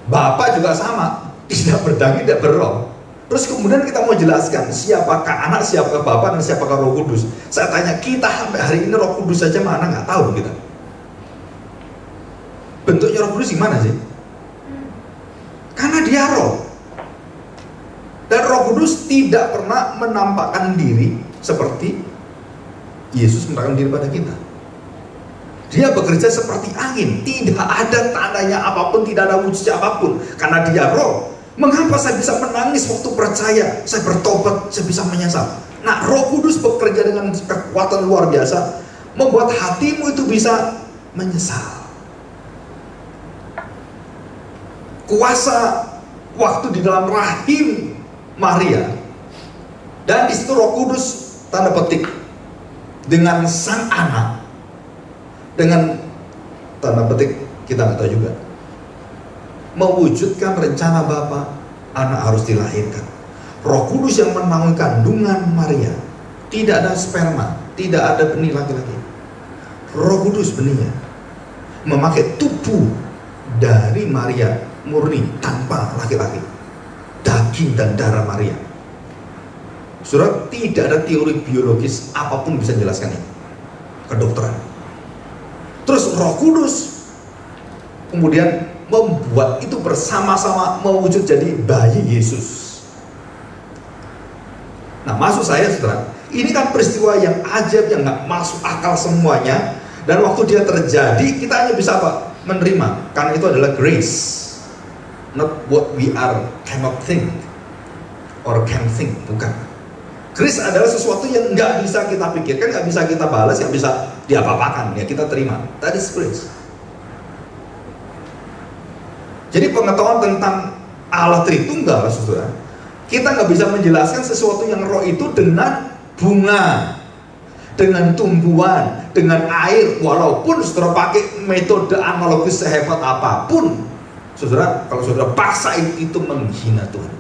Bapak juga sama, tidak berdaging, tidak berroh. Terus kemudian kita mau jelaskan siapakah anak, siapakah Bapa, dan siapakah Roh Kudus. Saya tanya, kita sampai hari ini Roh Kudus saja mana, nggak tahu kita. Bentuknya Roh Kudus gimana sih? Karena dia roh. Dan Roh Kudus tidak pernah menampakkan diri seperti Yesus menampakkan diri pada kita. Dia bekerja seperti angin, tidak ada tandanya apapun, tidak ada wujudnya apapun. Karena dia roh. Mengapa saya bisa menangis waktu percaya, saya bertobat, saya bisa menyesal? Nah, Roh Kudus bekerja dengan kekuatan luar biasa, membuat hatimu itu bisa menyesal. Kuasa waktu di dalam rahim Maria, dan di situ Roh Kudus tanda petik dengan sang anak, dengan tanda petik kita nggak tahu juga, mewujudkan rencana Bapa, anak harus dilahirkan. Roh Kudus yang menaungi kandungan Maria, tidak ada sperma, tidak ada benih laki-laki. Roh Kudus benihnya memakai tubuh dari Maria murni tanpa laki-laki, daging dan darah Maria. Saudara, tidak ada teori biologis apapun bisa menjelaskan ini, kedokteran. Terus Roh Kudus kemudian membuat itu bersama-sama mewujud jadi bayi Yesus. Nah, maksud saya saudara, ini kan peristiwa yang ajaib, yang nggak masuk akal semuanya. Dan waktu dia terjadi, kita hanya bisa apa? Menerima, karena itu adalah grace. Not what we are cannot think or can think, bukan. Grace adalah sesuatu yang nggak bisa kita pikirkan, nggak bisa kita balas, nggak bisa diapa-apakan, ya kita terima. That is grace. Jadi pengetahuan tentang Allah Tritunggal, saudara, kita nggak bisa menjelaskan sesuatu yang roh itu dengan bunga, dengan tumbuhan, dengan air, walaupun saudara pakai metode analogis sehebat apapun, saudara, kalau saudara paksa itu menghina Tuhan.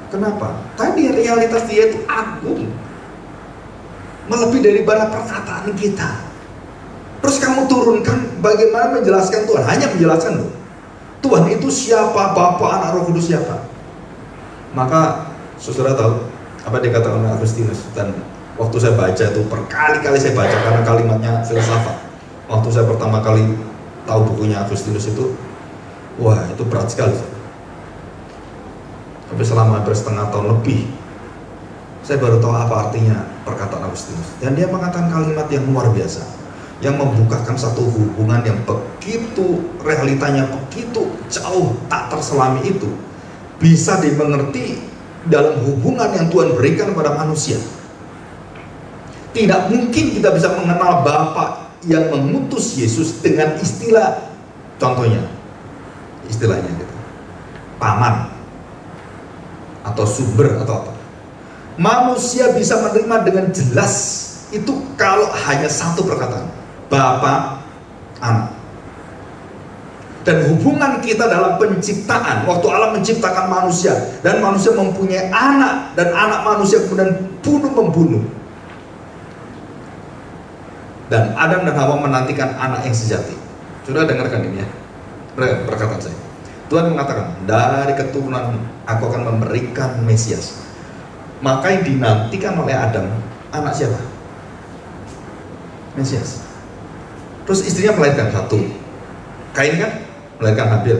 Kenapa? Tadi realitas dia itu agung, melebihi daripada perkataan kita. Terus kamu turunkan bagaimana menjelaskan Tuhan? Hanya menjelaskan loh, Tuhan itu siapa, Bapa, Anak, Roh Kudus siapa? Maka saudara tahu apa dikatakan oleh Agustinus, dan waktu saya baca itu berkali-kali saya baca karena kalimatnya filsafat. Waktu saya pertama kali tahu bukunya Agustinus itu, wah itu berat sekali. Tapi selama hampir setengah tahun lebih, saya baru tahu apa artinya perkataan Agustinus. Dan dia mengatakan kalimat yang luar biasa, yang membukakan satu hubungan yang begitu, realitanya begitu jauh, tak terselami itu, bisa dimengerti dalam hubungan yang Tuhan berikan kepada manusia. Tidak mungkin kita bisa mengenal Bapa yang mengutus Yesus dengan istilah, contohnya, istilahnya gitu, paman, atau sumber atau apa. Manusia bisa menerima dengan jelas itu kalau hanya satu perkataan, Bapa, Anak. Dan hubungan kita dalam penciptaan, waktu Allah menciptakan manusia dan manusia mempunyai anak, dan anak manusia kemudian membunuh, dan Adam dan Hawa menantikan anak yang sejati. Sudah dengarkan ini ya, perkataan saya. Tuhan mengatakan, dari keturunan aku akan memberikan Mesias. Maka yang dinantikan oleh Adam, anak siapa? Mesias. Terus istrinya melahirkan satu, Kain kan? Melahirkan Habil,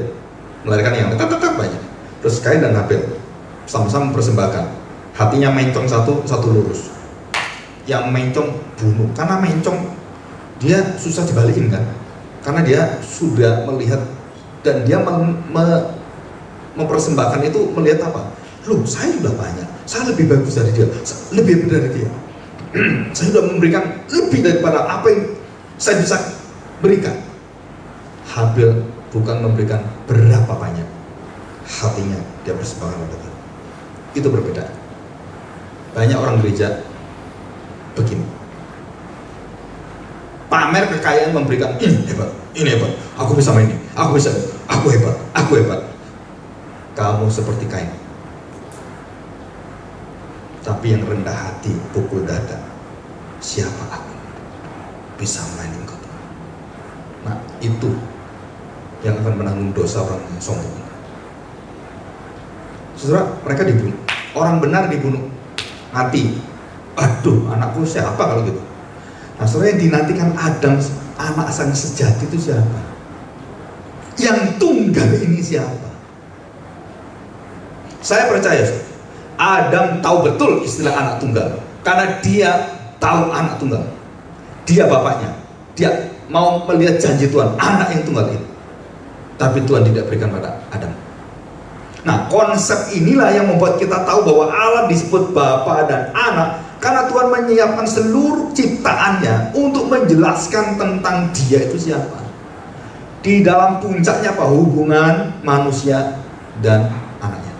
melahirkan yang tetap banyak. Terus Kain dan Habil sama-sama mempersembahkan. Hatinya mencong satu lurus. Yang mencong bunuh, karena mencong dia susah dibalikin kan? Karena dia sudah melihat, dan dia mempersembahkan itu melihat apa? Loh, saya sudah banyak, saya lebih bagus dari dia, lebih hebat dari dia. Saya sudah memberikan lebih daripada apa yang saya bisa berikan. Habil bukan memberikan berapa banyak, hatinya dia persembahkan kepada Tuhan. Itu berbeda. Banyak orang gereja begini, pamer kekayaan, memberikan ini hebat, aku bisa main ini, aku bisa, aku hebat. Kamu seperti Kain. Tapi yang rendah hati, pukul dada, siapa aku bisa main engkau? Nah itu yang akan menanggung dosa orang yang sombong. Saudara, mereka dibunuh, orang benar dibunuh, mati. Aduh, anakku siapa kalau gitu? Nah, saudara, yang dinantikan Adam, anak sang sejati itu siapa? Yang tunggal ini siapa? Saya percaya, Adam tahu betul istilah anak tunggal, karena dia tahu anak tunggal. Dia bapaknya, dia mau melihat janji Tuhan, anak yang tunggal itu. Tapi Tuhan tidak berikan pada Adam. Nah, konsep inilah yang membuat kita tahu bahwa Allah disebut Bapa dan Anak, karena Tuhan menyiapkan seluruh ciptaannya untuk menjelaskan tentang Dia itu siapa. Di dalam puncaknya apa? Hubungan manusia dan anaknya.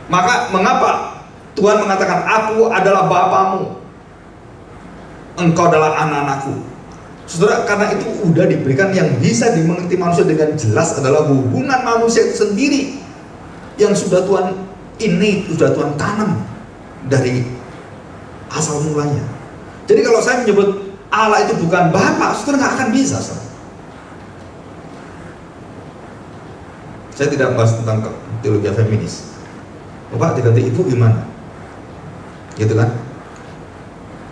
Maka mengapa Tuhan mengatakan, aku adalah Bapamu, engkau adalah anak-anakku? Saudara, karena itu udah diberikan, yang bisa dimengerti manusia dengan jelas adalah hubungan manusia itu sendiri, yang sudah Tuhan sudah Tuhan tanam dari asal mulanya. Jadi kalau saya menyebut Allah itu bukan Bapa, saudara nggak akan bisa, saudara. Saya tidak membahas tentang teologi feminis. Bapak diganti ibu gimana? Gitu kan?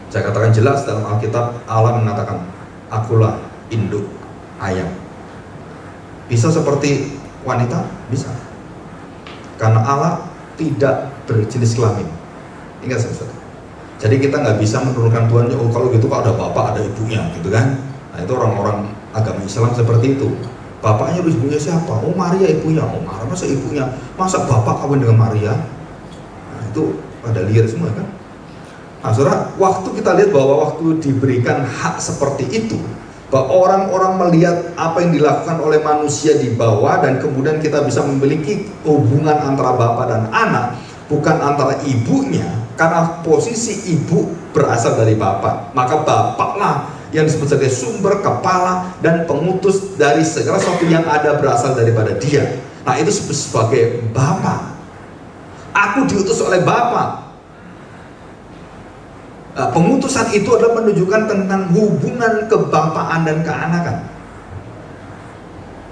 Saya katakan jelas dalam Alkitab, Allah mengatakan, akulah induk ayam. Bisa seperti wanita? Bisa. Karena Allah tidak berjenis kelamin. Ingat saudara. Jadi kita nggak bisa menurunkan Tuhan, oh kalau gitu kok ada bapak ada ibunya gitu kan. Nah itu orang-orang agama Islam seperti itu. Bapaknya ibunya siapa? Oh Maria ibunya. Oh Maria masa ibunya? Masa bapak kawin dengan Maria? Nah itu pada liar semua kan. Nah saudara, waktu kita lihat bahwa waktu diberikan hak seperti itu, Bahwa orang-orang melihat apa yang dilakukan oleh manusia di bawah, dan kemudian kita bisa memiliki hubungan antara bapak dan anak, bukan antara ibunya, karena posisi ibu berasal dari bapak. Maka bapaklah yang disebut sebagai sumber, kepala, dan pengutus dari segala sesuatu yang ada berasal daripada dia. Nah, itu sebagai bapak. Aku diutus oleh bapak. Nah, pengutusan itu adalah menunjukkan tentang hubungan kebapaan dan keanakan.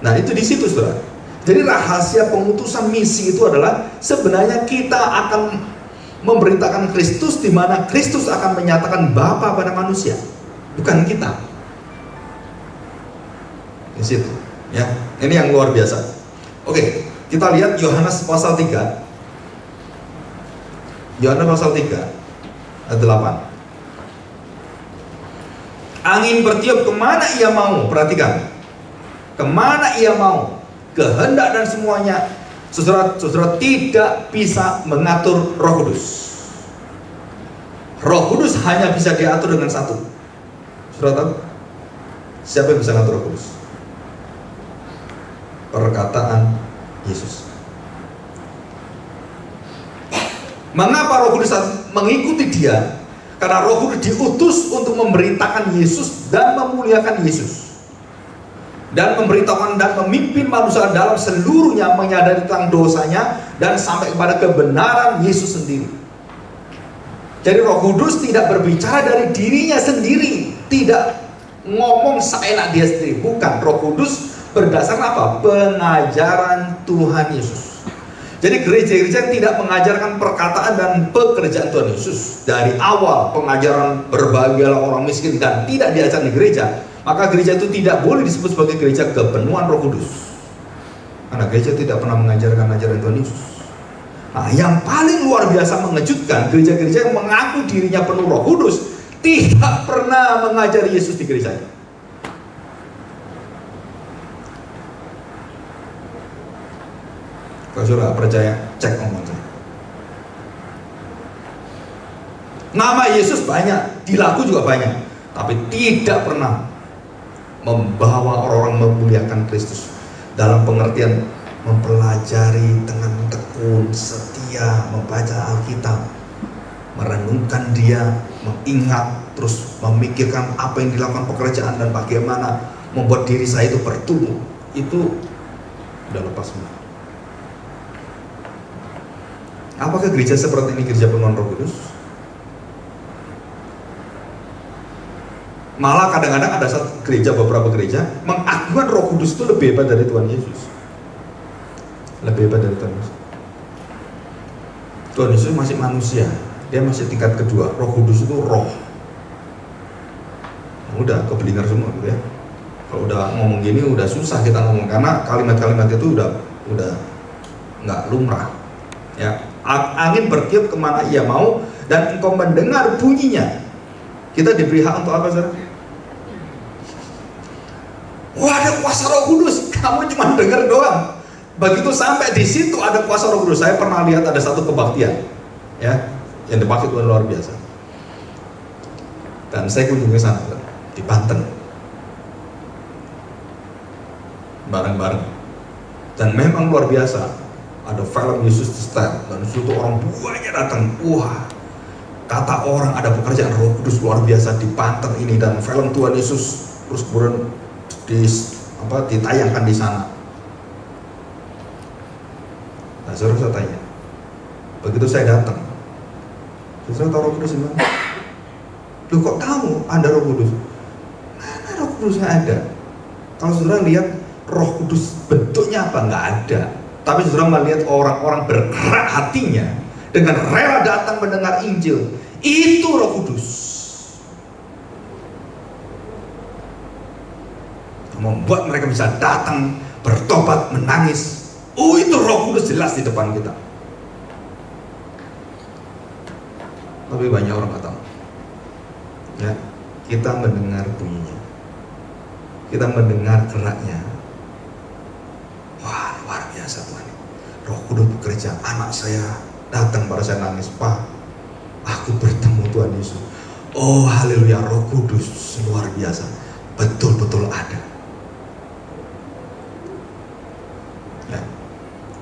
Nah, itu di situ, saudara. Jadi rahasia pengutusan misi itu adalah sebenarnya kita akan memberitakan Kristus, di mana Kristus akan menyatakan Bapa pada manusia, bukan kita. Di situ, ya. Ini yang luar biasa. Oke, kita lihat Yohanes pasal 3. Yohanes pasal 3 ayat 8. Angin bertiup kemana ia mau. Perhatikan, kemana ia mau, kehendak dan semuanya. Saudara tidak bisa mengatur Roh Kudus. Roh Kudus hanya bisa diatur dengan satu. Saudara tahu siapa yang bisa mengatur Roh Kudus? Perkataan Yesus. Mengapa Roh Kudus mengikuti dia? Karena Roh Kudus diutus untuk memberitakan Yesus dan memuliakan Yesus, dan memberitakan dan memimpin manusia dalam seluruhnya menyadari tentang dosanya dan sampai kepada kebenaran Yesus sendiri. Jadi Roh Kudus tidak berbicara dari dirinya sendiri, tidak ngomong seenak dia sendiri, bukan. Roh Kudus berdasarkan apa? Pengajaran Tuhan Yesus. Jadi gereja-gereja yang tidak mengajarkan perkataan dan pekerjaan Tuhan Yesus dari awal, pengajaran berbahagialah orang miskin, dan tidak diajarkan di gereja, maka gereja itu tidak boleh disebut sebagai gereja kepenuhan Roh Kudus, karena gereja tidak pernah mengajarkan ajaran Tuhan Yesus. Nah, yang paling luar biasa mengejutkan, gereja-gereja yang mengaku dirinya penuh Roh Kudus tidak pernah mengajari Yesus di gerejanya. Kalau saudara percaya, cek omongan saya. Nama Yesus banyak, di lagu juga banyak, tapi tidak pernah membawa orang-orang memuliakan Kristus dalam pengertian mempelajari dengan tekun, setia, membaca Alkitab, merenungkan dia, mengingat, terus memikirkan apa yang dilakukan pekerjaan dan bagaimana membuat diri saya itu bertumbuh. Itu udah lepas semua. Apakah gereja seperti ini gereja penuh Roh Kudus? Malah kadang-kadang ada satu gereja, beberapa gereja mengakukan Roh Kudus itu lebih hebat dari Tuhan Yesus. Lebih hebat dari Tuhan Yesus. Tuhan Yesus masih manusia, dia masih tingkat kedua. Roh Kudus itu roh. Udah keblinger semua gitu ya. Kalau udah ngomong gini udah susah kita ngomong, karena kalimat-kalimat itu udah nggak lumrah. Ya, angin bertiup kemana ia mau, dan engkau mendengar bunyinya. Kita diberi hak untuk apa, saudara? Wah, ada kuasa Roh Kudus, kamu cuma dengar doang. Begitu sampai di situ ada kuasa Roh Kudus. Saya pernah lihat ada satu kebaktian, ya, yang dipakai Tuhan luar biasa. Dan saya kunjungi sana, di Banten, bareng-bareng. Dan memang luar biasa. Ada film Yesus di setel, dan situ orang banyak datang. Wah, kata orang ada pekerjaan Roh Kudus luar biasa di Banten ini, dan film Tuhan Yesus terus kemudian ditayangkan di sana. Nah, saudara, saya tanya, begitu saya datang, saudara tahu Roh Kudus di mana? Loh, kok tahu ada Roh Kudus? Mana Roh Kudusnya ada? Kalau saudara lihat Roh Kudus bentuknya apa? Nggak ada. Tapi saudara melihat orang-orang bergerak hatinya dengan rela datang mendengar Injil. Itu Roh Kudus. Membuat mereka bisa datang, bertobat, menangis. Oh, itu Roh Kudus jelas di depan kita. Tapi banyak orang nggak tahu. Ya, kita mendengar bunyinya, kita mendengar geraknya. Wah, luar biasa Tuhan. Roh Kudus bekerja. Anak saya datang pada saya nangis, Pak, aku bertemu Tuhan Yesus. Oh, haleluya, Roh Kudus luar biasa. betul-betul ada. Ya.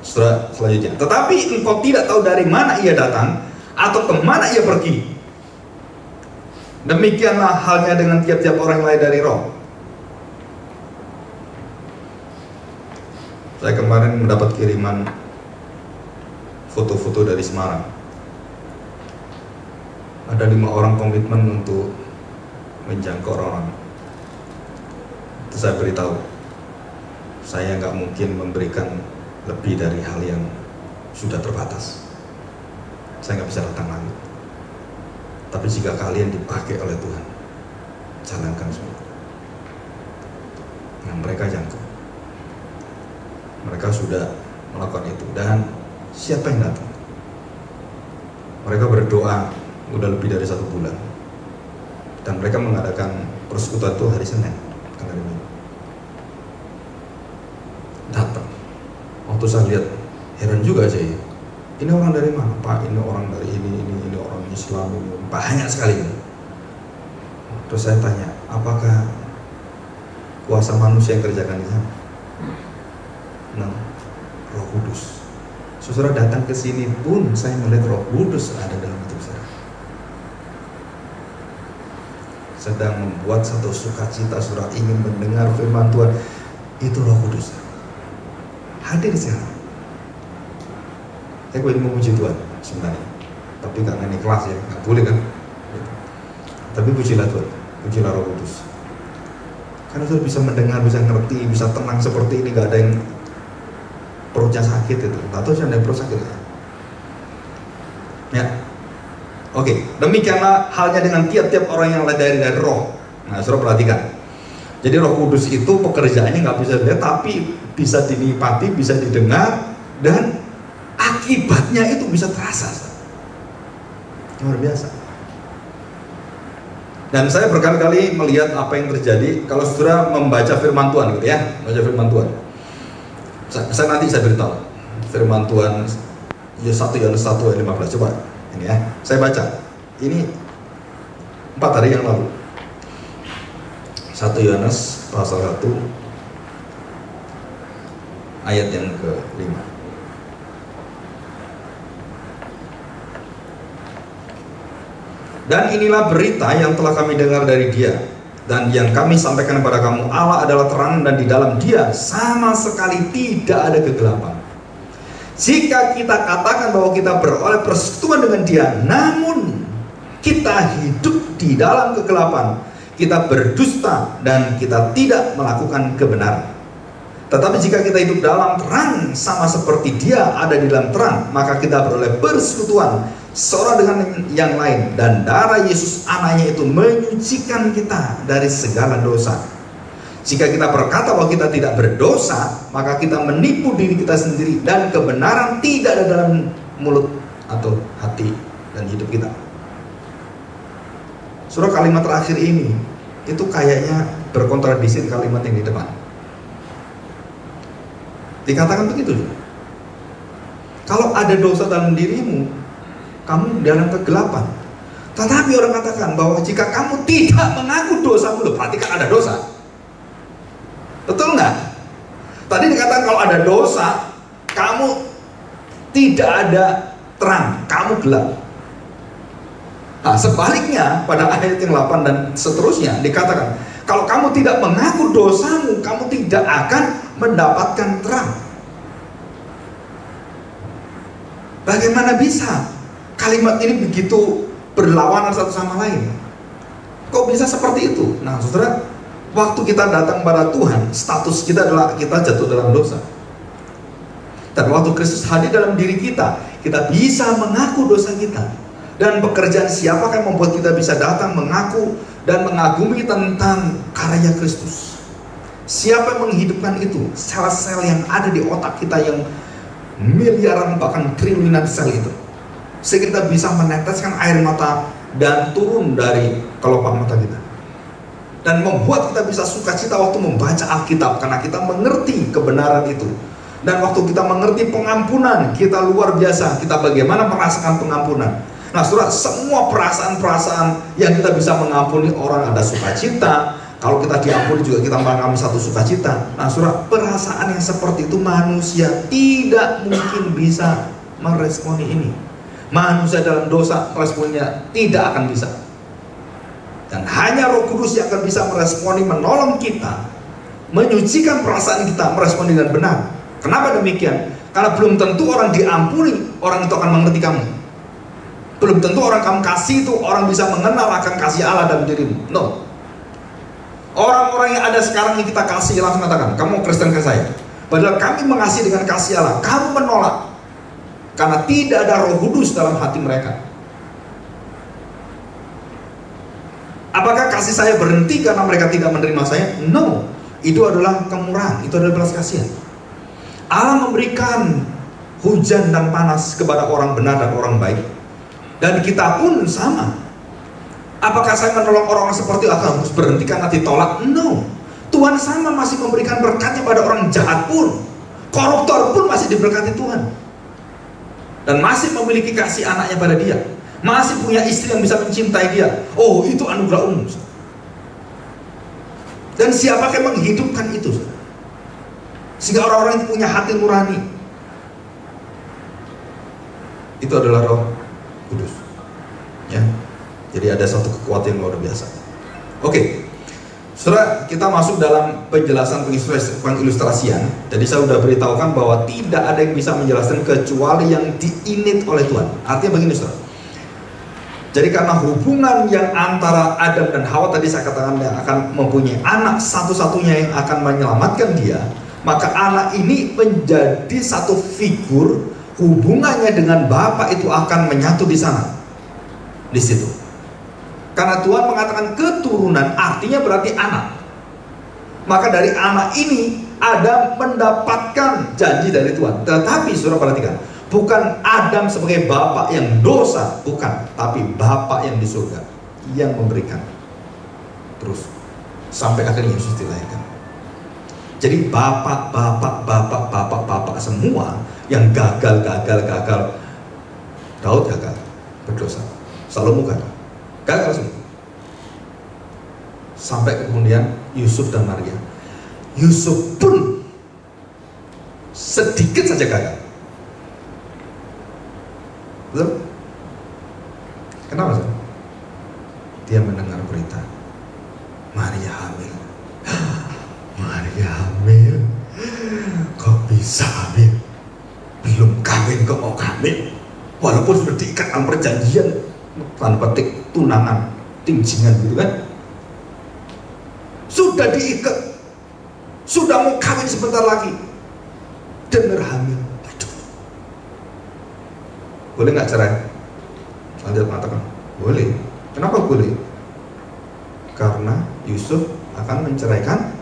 Saudara, selanjutnya, tetapi engkau tidak tahu dari mana ia datang atau kemana ia pergi. Demikianlah halnya dengan tiap-tiap orang yang lahir dari roh. Saya kemarin mendapat kiriman foto-foto dari Semarang. Ada 5 orang komitmen untuk menjangkau orang-orang. Itu saya beritahu, saya nggak mungkin memberikan lebih dari hal yang sudah terbatas. Saya nggak bisa datang lagi. Tapi jika kalian dipakai oleh Tuhan, jalankan semua. Yang mereka jangkau, mereka sudah melakukan itu. Dan siapa yang datang? Mereka berdoa udah lebih dari 1 bulan. Dan mereka mengadakan persekutuan itu hari Senin, bukan hari Minggu. Datang. Waktu saya lihat, heran juga saya. Ini orang dari mana? Pak, ini orang dari ini orang Islam, ini banyak sekali. Terus saya tanya, apakah kuasa manusia yang kerjakan di sana? Nah, Roh Kudus. Saudara datang ke sini pun saya melihat Roh Kudus ada dalam hidup saya. Sedang membuat satu sukacita, saudara ingin mendengar firman Tuhan, itu Roh Kudus hadir di sana. Saya ingin memuji Tuhan sebenarnya, tapi karena ini kelas ya, nggak boleh kan? Tapi pujilah Tuhan, pujilah Roh Kudus. Karena saudara bisa mendengar, bisa ngerti, bisa tenang seperti ini, nggak ada yang perutnya sakit itu, atau ada yang perut sakit ya. Oke, demikianlah halnya dengan tiap-tiap orang yang lahir dari roh. Nah, saudara perhatikan. Jadi Roh Kudus itu pekerjaannya nggak bisa dilihat, tapi bisa dinikmati, bisa didengar, dan akibatnya itu bisa terasa. Luar biasa. Dan saya berkali-kali melihat apa yang terjadi kalau saudara membaca firman Tuhan gitu ya, membaca firman Tuhan. Nanti saya beritahu firman Tuhan 1 Yohanes 1 ayat 15. Coba ini ya, saya baca ini 4 hari yang lalu. 1 Yohanes pasal 1 ayat yang ke-5. Dan inilah berita yang telah kami dengar dari Dia dan yang kami sampaikan kepada kamu, Allah adalah terang dan di dalam Dia sama sekali tidak ada kegelapan. Jika kita katakan bahwa kita beroleh persekutuan dengan Dia, namun kita hidup di dalam kegelapan, kita berdusta dan kita tidak melakukan kebenaran. Tetapi jika kita hidup dalam terang sama seperti Dia ada di dalam terang, maka kita beroleh persekutuan seorang dengan yang lain, dan darah Yesus anaknya itu menyucikan kita dari segala dosa. Jika kita berkata bahwa kita tidak berdosa, maka kita menipu diri kita sendiri dan kebenaran tidak ada dalam mulut atau hati dan hidup kita. Surah kalimat terakhir ini itu kayaknya berkontradiksi kalimat yang di depan. Dikatakan begitu. Kalau ada dosa dalam dirimu, kamu dalam kegelapan. Tetapi orang katakan bahwa jika kamu tidak mengaku dosamu, berarti kan ada dosa. Betul nggak? Tadi dikatakan kalau ada dosa, kamu tidak ada terang, kamu gelap. Nah, sebaliknya pada ayat yang 8 dan seterusnya dikatakan, kalau kamu tidak mengaku dosamu, kamu tidak akan mendapatkan terang. Bagaimana bisa kalimat ini begitu berlawanan satu sama lain? Kok bisa seperti itu? Nah, saudara, waktu kita datang pada Tuhan, status kita adalah kita jatuh dalam dosa. Dan waktu Kristus hadir dalam diri kita, kita bisa mengaku dosa kita. Dan pekerjaan siapakah yang membuat kita bisa datang mengaku dan mengagumi tentang karya Kristus? Siapa yang menghidupkan itu? Sel-sel yang ada di otak kita yang miliaran bahkan triliunan sel itu, sehingga kita bisa meneteskan air mata dan turun dari kelopak mata kita, dan membuat kita bisa sukacita waktu membaca Alkitab karena kita mengerti kebenaran itu. Dan waktu kita mengerti pengampunan, kita luar biasa, kita bagaimana merasakan pengampunan. Nah, saudara, semua perasaan-perasaan yang kita bisa mengampuni orang, ada sukacita, Kalau kita diampuni juga kita mengalami satu sukacita. Nah saudara, perasaan yang seperti itu manusia tidak mungkin bisa meresponi ini. Manusia dalam dosa meresponnya tidak akan bisa. Dan hanya Roh Kudus yang akan bisa meresponi, menolong kita, menyucikan perasaan kita, meresponi dengan benar. Kenapa demikian? Karena belum tentu orang diampuni, orang itu akan mengerti kamu. Belum tentu orang kamu kasih itu, orang bisa mengenal akan kasih Allah dalam dirimu. No. Orang-orang yang ada sekarang yang kita kasih langsung katakan, kamu Kristen ke saya. Padahal kami mengasihi dengan kasih Allah, kamu menolak. Karena tidak ada Roh Kudus dalam hati mereka. Apakah kasih saya berhenti karena mereka tidak menerima saya? No. Itu adalah kemurahan, itu adalah belas kasihan. Allah memberikan hujan dan panas kepada orang benar dan orang baik. Dan kita pun sama. Apakah saya menolong orang-orang seperti itu akan harus berhenti karena ditolak? No. Tuhan sama masih memberikan berkatnya pada orang jahat pun. Koruptor pun masih diberkati Tuhan. Dan masih memiliki kasih anaknya pada dia. Masih punya istri yang bisa mencintai dia. Oh, itu anugerah umum. Dan siapa yang menghidupkan itu? Sehingga orang-orang itu punya hati nurani. Itu adalah Roh Kudus. Ya. Jadi ada satu kekuatan yang luar biasa. Oke. Saudara, kita masuk dalam penjelasan pengilustrasian. Jadi saya sudah beritahukan bahwa tidak ada yang bisa menjelaskan kecuali yang diinit oleh Tuhan. Artinya begini, saudara. Jadi karena hubungan yang antara Adam dan Hawa tadi saya katakan yang akan mempunyai anak satu-satunya yang akan menyelamatkan dia, maka anak ini menjadi satu figur, hubungannya dengan Bapa itu akan menyatu di sana, di situ. Karena Tuhan mengatakan keturunan artinya berarti anak. Maka dari anak ini Adam mendapatkan janji dari Tuhan. Tetapi saudara perhatikan, bukan Adam sebagai bapak yang dosa, bukan, tapi bapak yang di surga yang memberikan. Terus sampai akhirnya Yesus dilahirkan. Jadi bapak semua yang gagal. Daud gagal, berdosa. Salomo gagal semua. Sampai kemudian Yusuf dan Maria. Yusuf pun sedikit saja gagal. Betul? Kenapa sih? Dia mendengar berita Maria hamil. Maria hamil. Kok bisa hamil? Belum kawin kok mau hamil? Walaupun sudah diikat dalam perjanjian, tanda petik tunangan, tinjingan gitu kan. Sudah diikat, sudah mau kawin sebentar lagi, dengar hamil. Aduh. Boleh nggak cerai? Lanjut mengatakan, boleh. Kenapa boleh? Karena Yusuf akan menceraikan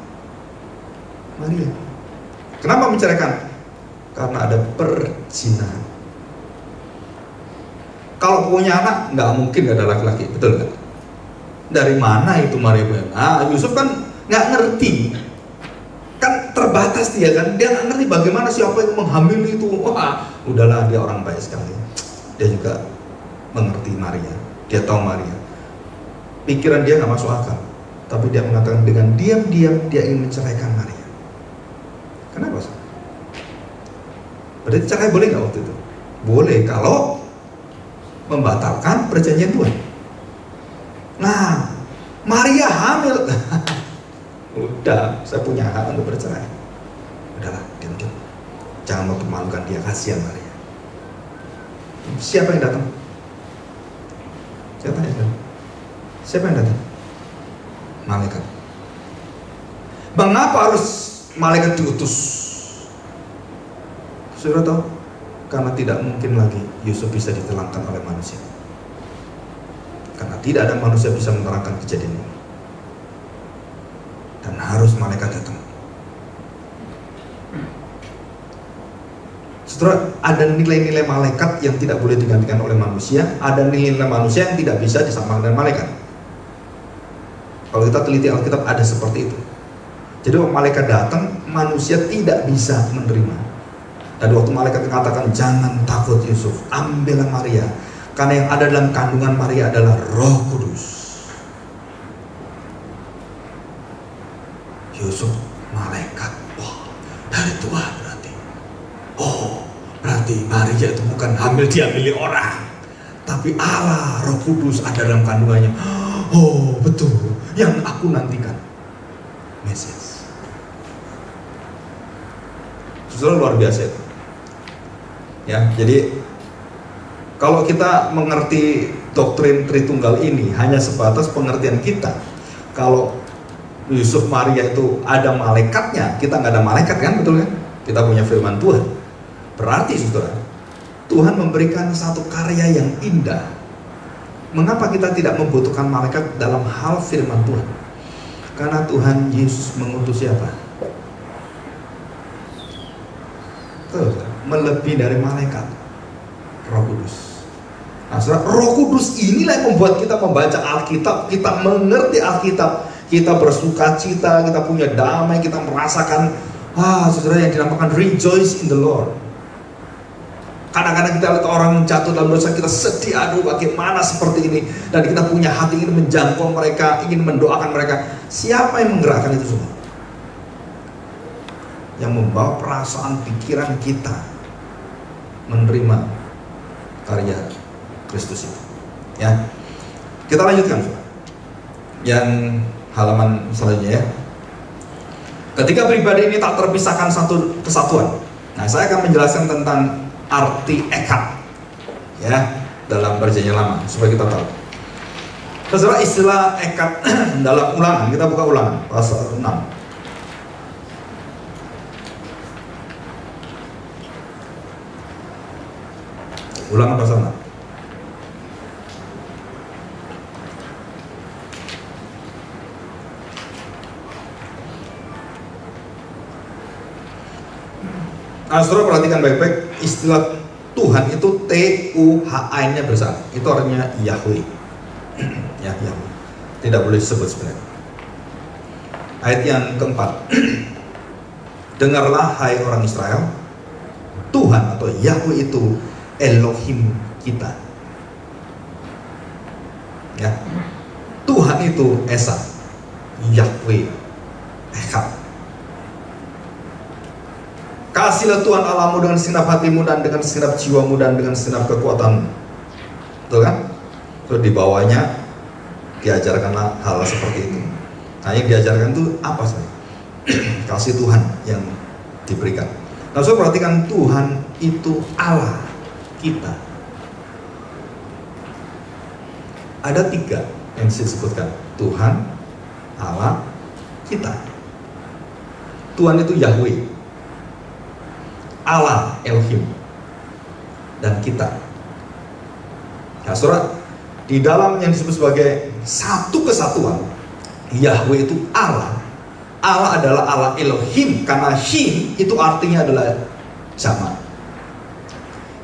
Maria. Kenapa menceraikan? Karena ada perzinahan. Kalau punya anak, nggak mungkin nggak ada laki-laki, betul nggak? Dari mana itu Maria? Nah, Yusuf kan nggak ngerti, kan terbatas dia kan, dia nggak ngerti bagaimana siapa yang menghamili itu. Wah, udahlah, dia orang baik sekali. Dia juga mengerti Maria, dia tahu Maria. Pikiran dia nggak masuk akal, tapi dia mengatakan dengan diam-diam dia ingin menceraikan Maria. Kenapa sih? Berarti cerai boleh nggak waktu itu? Boleh kalau membatalkan perjanjian Tuhan. Nah, Maria hamil. Udah, saya punya hak untuk bercerai. Udahlah, diam-diam. Jangan mempermalukan dia, kasihan Maria. Siapa yang datang? Saya tanya, siapa yang datang? Malaikat. Mengapa harus malaikat diutus? Saudara tahu? Karena tidak mungkin lagi Yusuf bisa diterangkan oleh manusia. Karena tidak ada manusia bisa menerangkan kejadian ini. Dan harus malaikat datang. Saudara, ada nilai-nilai malaikat yang tidak boleh digantikan oleh manusia. Ada nilai-nilai manusia yang tidak bisa disamakan dengan malaikat. Kalau kita teliti Alkitab ada seperti itu. Jadi waktu malaikat datang, manusia tidak bisa menerima. Dan waktu malaikat mengatakan, jangan takut Yusuf, ambillah Maria, karena yang ada dalam kandungan Maria adalah Roh Kudus. Oh, berarti Maria itu bukan hamil diambil orang, tapi Allah, Roh Kudus ada dalam kandungannya. Oh, betul, yang aku nantikan. Mesias. Saudara, luar biasa itu. Ya, jadi kalau kita mengerti doktrin Tritunggal ini hanya sebatas pengertian kita. Kalau Yusuf Maria itu ada malaikatnya, kita nggak ada malaikat kan, betul kan? Kita punya firman Tuhan. Berarti saudara, Tuhan memberikan satu karya yang indah. Mengapa kita tidak membutuhkan malaikat dalam hal firman Tuhan? Karena Tuhan Yesus mengutus siapa? Tuh, melebihi dari malaikat, Roh Kudus. Nah, saudara, Roh Kudus inilah yang membuat kita membaca Alkitab, kita mengerti Alkitab, kita bersuka cita, kita punya damai, kita merasakan, saudara, yang dinamakan rejoice in the Lord. Kadang-kadang kita lihat orang jatuh dalam dosa, kita sedih, aduh bagaimana seperti ini, dan kita punya hati ingin menjangkau mereka, ingin mendoakan mereka. Siapa yang menggerakkan itu semua? Yang membawa perasaan pikiran kita menerima karya Kristus itu. Ya, kita lanjutkan yang halaman selanjutnya ya. Ketika pribadi ini tak terpisahkan satu kesatuan. Nah, saya akan menjelaskan tentang arti ekad ya dalam Perjanjian Lama supaya kita tahu. Saudara, istilah ekad dalam Ulangan, kita buka Ulangan pasal 6. Ulangan pasal 6. Nah, saudara perhatikan baik-baik, istilah Tuhan itu T-U-H-A-N-nya besar. Itu artinya Yahweh. Ya, Yahweh. Tidak boleh disebut sebenarnya. Ayat yang keempat. Dengarlah hai orang Israel, Tuhan atau Yahweh itu Elohim kita. Ya. Tuhan itu Esa, Yahweh, Echad. Kasihlah Tuhan Allahmu dengan segenap hatimu dan dengan segenap jiwamu dan dengan segenap kekuatanmu. Betul kan? Terus di bawahnya diajarkanlah hal seperti itu. Nah, yang diajarkan itu apa sih? Kasih Tuhan yang diberikan. Nah, saya perhatikan, Tuhan itu Allah kita. Ada 3 yang disebutkan. Tuhan, Allah, kita. Tuhan itu Yahweh, Allah, Elohim, dan kita. Nah, saudara, di dalam yang disebut sebagai satu kesatuan, Yahweh itu Allah. Allah adalah Allah Elohim, karena Him itu artinya adalah zaman.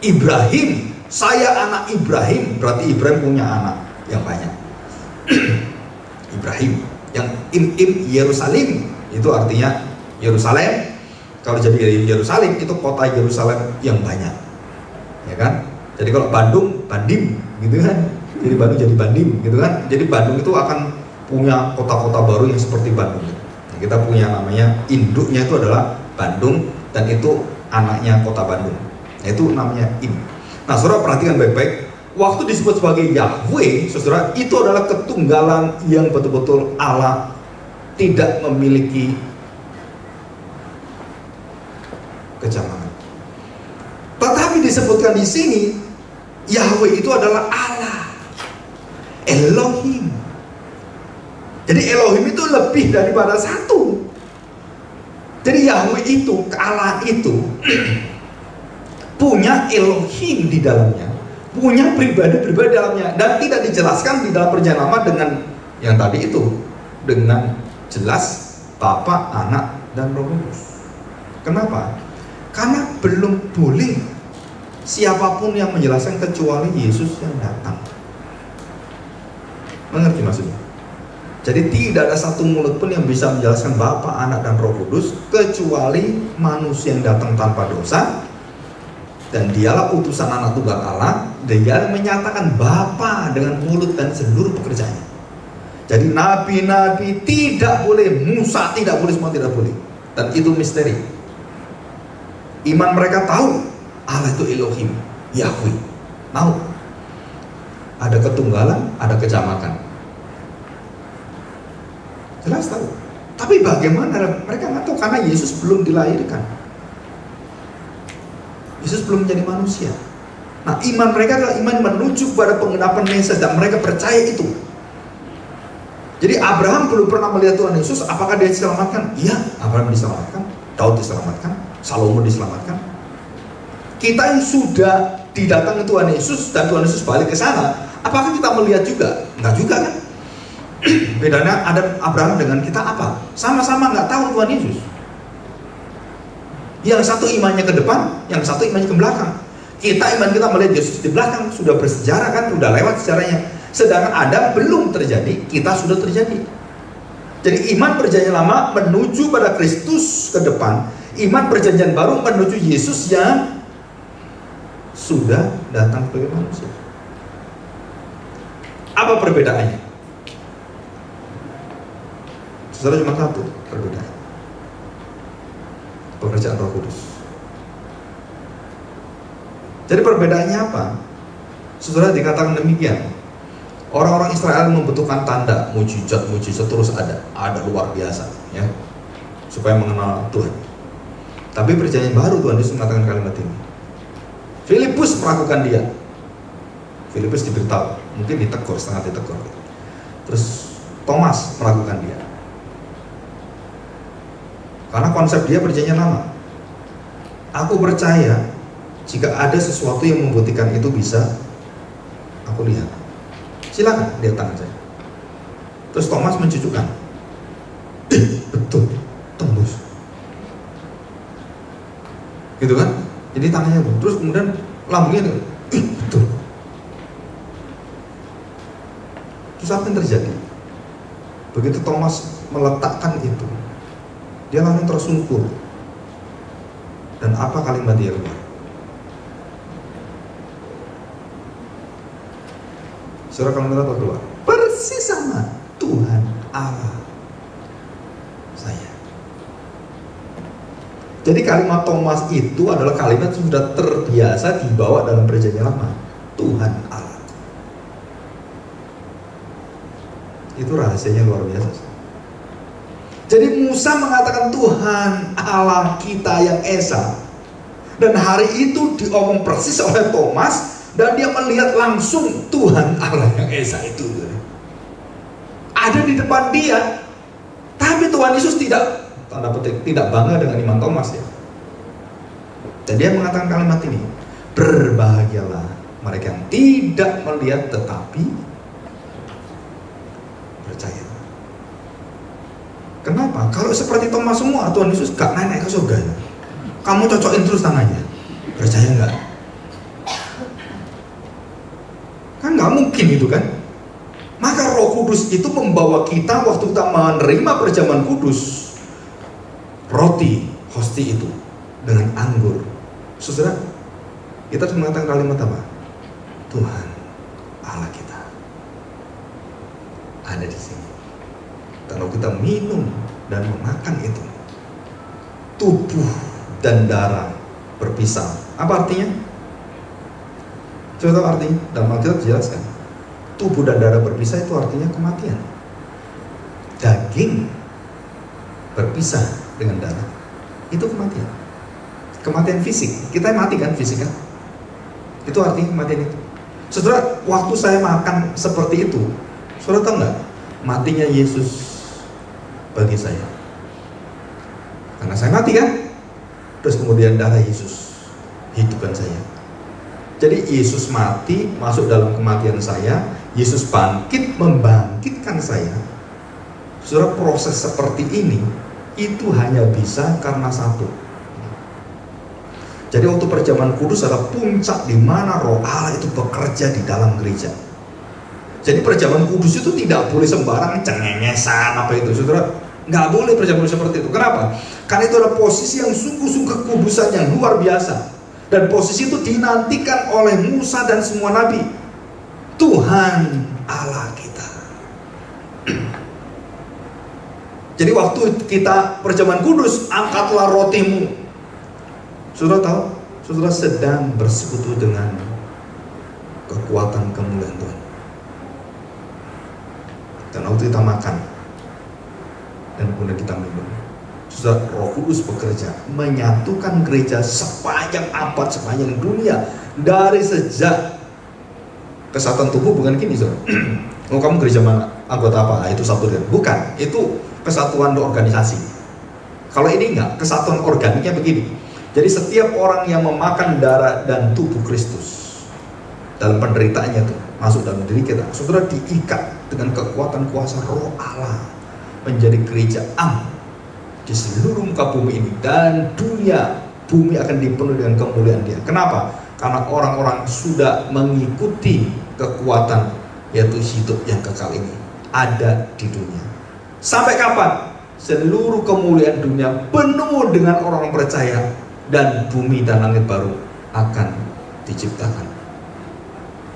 Ibrahim, saya anak Ibrahim, berarti Ibrahim punya anak yang banyak. Ibrahim, yang Yerusalem, itu artinya Yerusalem. Kalau jadi Yerusalem itu kota Yerusalem yang banyak, ya kan? Jadi kalau Bandung, Bandim, gitu kan? Jadi Bandung jadi Bandim, gitu kan? Jadi Bandung itu akan punya kota-kota baru yang seperti Bandung. Nah, kita punya namanya induknya itu adalah Bandung, dan itu anaknya kota Bandung. Nah, itu namanya Im. Nah, saudara perhatikan baik-baik. Waktu disebut sebagai Yahweh, saudara, itu adalah ketunggalan yang betul-betul Allah, tidak memiliki kejamangan. Tetapi disebutkan di sini Yahweh itu adalah Allah, Elohim. Jadi Elohim itu lebih daripada satu. Jadi Yahweh itu, Allah itu punya Elohim di dalamnya, punya pribadi-pribadi di dalamnya, dan tidak dijelaskan di dalam Perjanjian Lama dengan yang tadi itu, dengan jelas Bapa, Anak, dan Roh Kudus. Kenapa? Karena belum boleh siapapun yang menjelaskan kecuali Yesus yang datang. Mengerti maksudnya? Jadi tidak ada satu mulut pun yang bisa menjelaskan Bapa, Anak, dan Roh Kudus kecuali manusia yang datang tanpa dosa, dan dialah utusan Anak Tunggal Allah. Dia menyatakan Bapa dengan mulut dan seluruh pekerjaannya. Jadi nabi-nabi tidak boleh, Musa tidak boleh, semua tidak boleh. Dan itu misteri. Iman mereka tahu Allah itu Elohim, Yahweh. Tahu. Ada ketunggalan, ada kejamakan. Jelas tahu. Tapi bagaimana? Mereka nggak tahu karena Yesus belum dilahirkan. Yesus belum menjadi manusia. Nah, iman mereka adalah iman menuju pada penggenapan Mesias dan mereka percaya itu. Jadi Abraham belum pernah melihat Tuhan Yesus. Apakah dia diselamatkan? Iya, Abraham diselamatkan, Daud diselamatkan, Salomo diselamatkan. Kita yang sudah didatangi Tuhan Yesus dan Tuhan Yesus balik ke sana, apakah kita melihat juga? Enggak juga kan? Bedanya ada Abraham dengan kita apa? Sama-sama nggak tahu Tuhan Yesus. Yang satu imannya ke depan, yang satu imannya ke belakang. Iman kita melihat Yesus di belakang, sudah bersejarah kan, sudah lewat sejarahnya. Sedangkan Adam belum terjadi, kita sudah terjadi. Jadi iman perjanjian lama menuju pada Kristus ke depan, iman perjanjian baru menuju Yesus yang sudah datang sebagai manusia. Apa perbedaannya? Saudara, cuma satu perbedaan. Pekerjaan Roh Kudus. Jadi perbedaannya apa? Saudara, dikatakan demikian. Orang-orang Israel membutuhkan tanda, mujizat terus ada luar biasa, ya, supaya mengenal Tuhan. Tapi perjanjian baru Tuhan Yesus mengatakan kalimat ini. Filipus melakukan dia. Filipus diberitahu, mungkin ditegur, setengah ditegur. Terus Thomas melakukan dia. Karena konsep dia perjanjian lama. Aku percaya jika ada sesuatu yang membuktikan itu bisa aku lihat. Silakan lihat tangan saya. Terus Thomas mencucukkan. Betul, tembus. Gitu kan? Jadi tangannya tuh. Terus kemudian lambungnya tuh. Betul. Terus apa yang terjadi? Begitu Thomas meletakkan itu, dia langsung tersungkur. Dan apa kalimat dia keluar? Saudara, kalimat apa keluar? Persis sama Tuhan Allah saya. Jadi kalimat Thomas itu adalah kalimat yang sudah terbiasa dibawa dalam perjanjian lama. Tuhan Allah. Itu rahasianya luar biasa. Jadi Musa mengatakan Tuhan Allah kita yang Esa. Dan hari itu diomong persis oleh Thomas. Dan dia melihat langsung Tuhan Allah yang Esa itu. Ada di depan dia. Tapi Tuhan Yesus tidak, tanda petik, tidak bangga dengan iman Thomas, ya. Dan dia mengatakan kalimat ini. Berbahagialah mereka yang tidak melihat tetapi percaya. Kenapa? Kalau seperti Thomas semua, Tuhan Yesus gak naik ke surga. Kamu cocokin terus tangannya. Percaya gak? Kan nggak mungkin itu kan. Maka Roh Kudus itu membawa kita waktu kita menerima perjamuan kudus, roti hosti itu dengan anggur. Saudara, kita harus mengatakan kalimat apa? Tuhan Allah kita ada di sini. Kalau kita minum dan memakan itu, tubuh dan darah berpisah. Apa artinya? Coba tahu artinya? Dalam Alkitab dijelaskan. Tubuh dan darah berpisah itu artinya kematian. Daging berpisah dengan darah itu kematian. Kematian fisik. Kita mati kan fisik kan? Itu artinya kematian itu. Saudara, waktu saya makan seperti itu, saudara tahu nggak? Matinya Yesus bagi saya. Karena saya mati kan? Terus kemudian darah Yesus hidupkan saya. Jadi Yesus mati, masuk dalam kematian saya. Yesus bangkit, membangkitkan saya. Saudara, proses seperti ini itu hanya bisa karena satu. Jadi waktu perjamuan kudus adalah puncak di mana Roh Allah itu bekerja di dalam gereja. Jadi perjamuan kudus itu tidak boleh sembarang cengengesan apa itu, saudara. Nggak boleh perjamuan seperti itu. Kenapa? Karena itu adalah posisi yang sungguh-sungguh kekudusan yang luar biasa. Dan posisi itu dinantikan oleh Musa dan semua nabi. Tuhan Allah kita. Jadi waktu kita perjamuan kudus, angkatlah rotimu. Saudara tahu, saudara sedang bersekutu dengan kekuatan kemuliaan Tuhan. Dan waktu kita makan dan kemudian kita minum, saudara, Roh Kudus bekerja menyatukan gereja sepanjang abad, sepanjang dunia. Dari sejak kesatuan tubuh bukan gini, saudara. Oh, kamu gereja mana? Anggota apa? Itu satu dan bukan. Itu kesatuan organisasi. Kalau ini enggak, kesatuan organiknya begini. Jadi setiap orang yang memakan darah dan tubuh Kristus dalam penderitaannya itu masuk dalam diri kita, saudara, diikat dengan kekuatan kuasa Roh Allah menjadi gereja di seluruh muka bumi ini, dan dunia bumi akan dipenuhi dengan kemuliaan Dia. Kenapa? Karena orang-orang sudah mengikuti kekuatan, yaitu hidup yang kekal ini ada di dunia. Sampai kapan? Seluruh kemuliaan dunia penuh dengan orang percaya, dan bumi dan langit baru akan diciptakan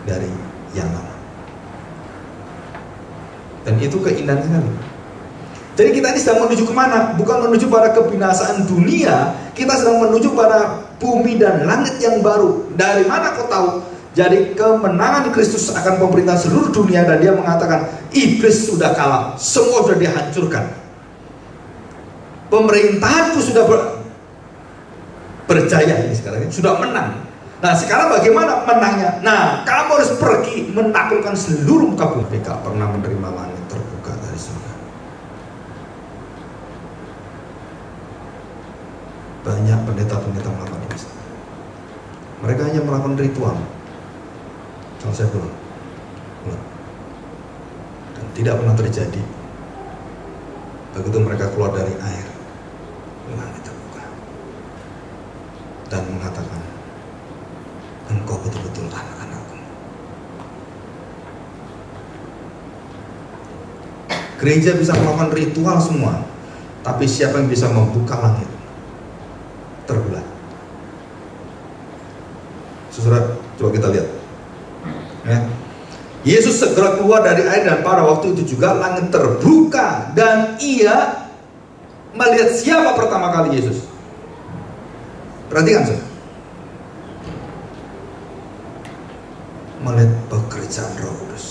dari yang lama. Dan itu keindahan sekali. Jadi kita ini sedang menuju kemana? Bukan menuju pada kebinasaan dunia, kita sedang menuju pada bumi dan langit yang baru. Dari mana kau tahu? Jadi kemenangan Kristus akan pemerintah seluruh dunia, dan Dia mengatakan iblis sudah kalah, semua sudah dihancurkan. Pemerintahanku sudah berjaya ini sekarang, sudah menang. Nah, sekarang bagaimana menangnya? Nah, kamu harus pergi menaklukkan seluruh muka bumi. Mereka pernah menerima langit terbuka dari surga. Banyak pendeta-pendeta melakukan ini. Mereka hanya melakukan ritual. Selesai pulang. Dan tidak pernah terjadi. Begitu mereka keluar dari air, langit terbuka dan mengatakan, engkau betul-betul anak-anakku. Gereja bisa melakukan ritual semua, tapi siapa yang bisa membuka langit terbelah? Saudara, coba kita lihat ya. Yesus segera keluar dari air, dan pada waktu itu juga langit terbuka, dan Ia melihat siapa pertama kali Yesus? Perhatikan saudara, melihat pekerjaan Roh Kudus.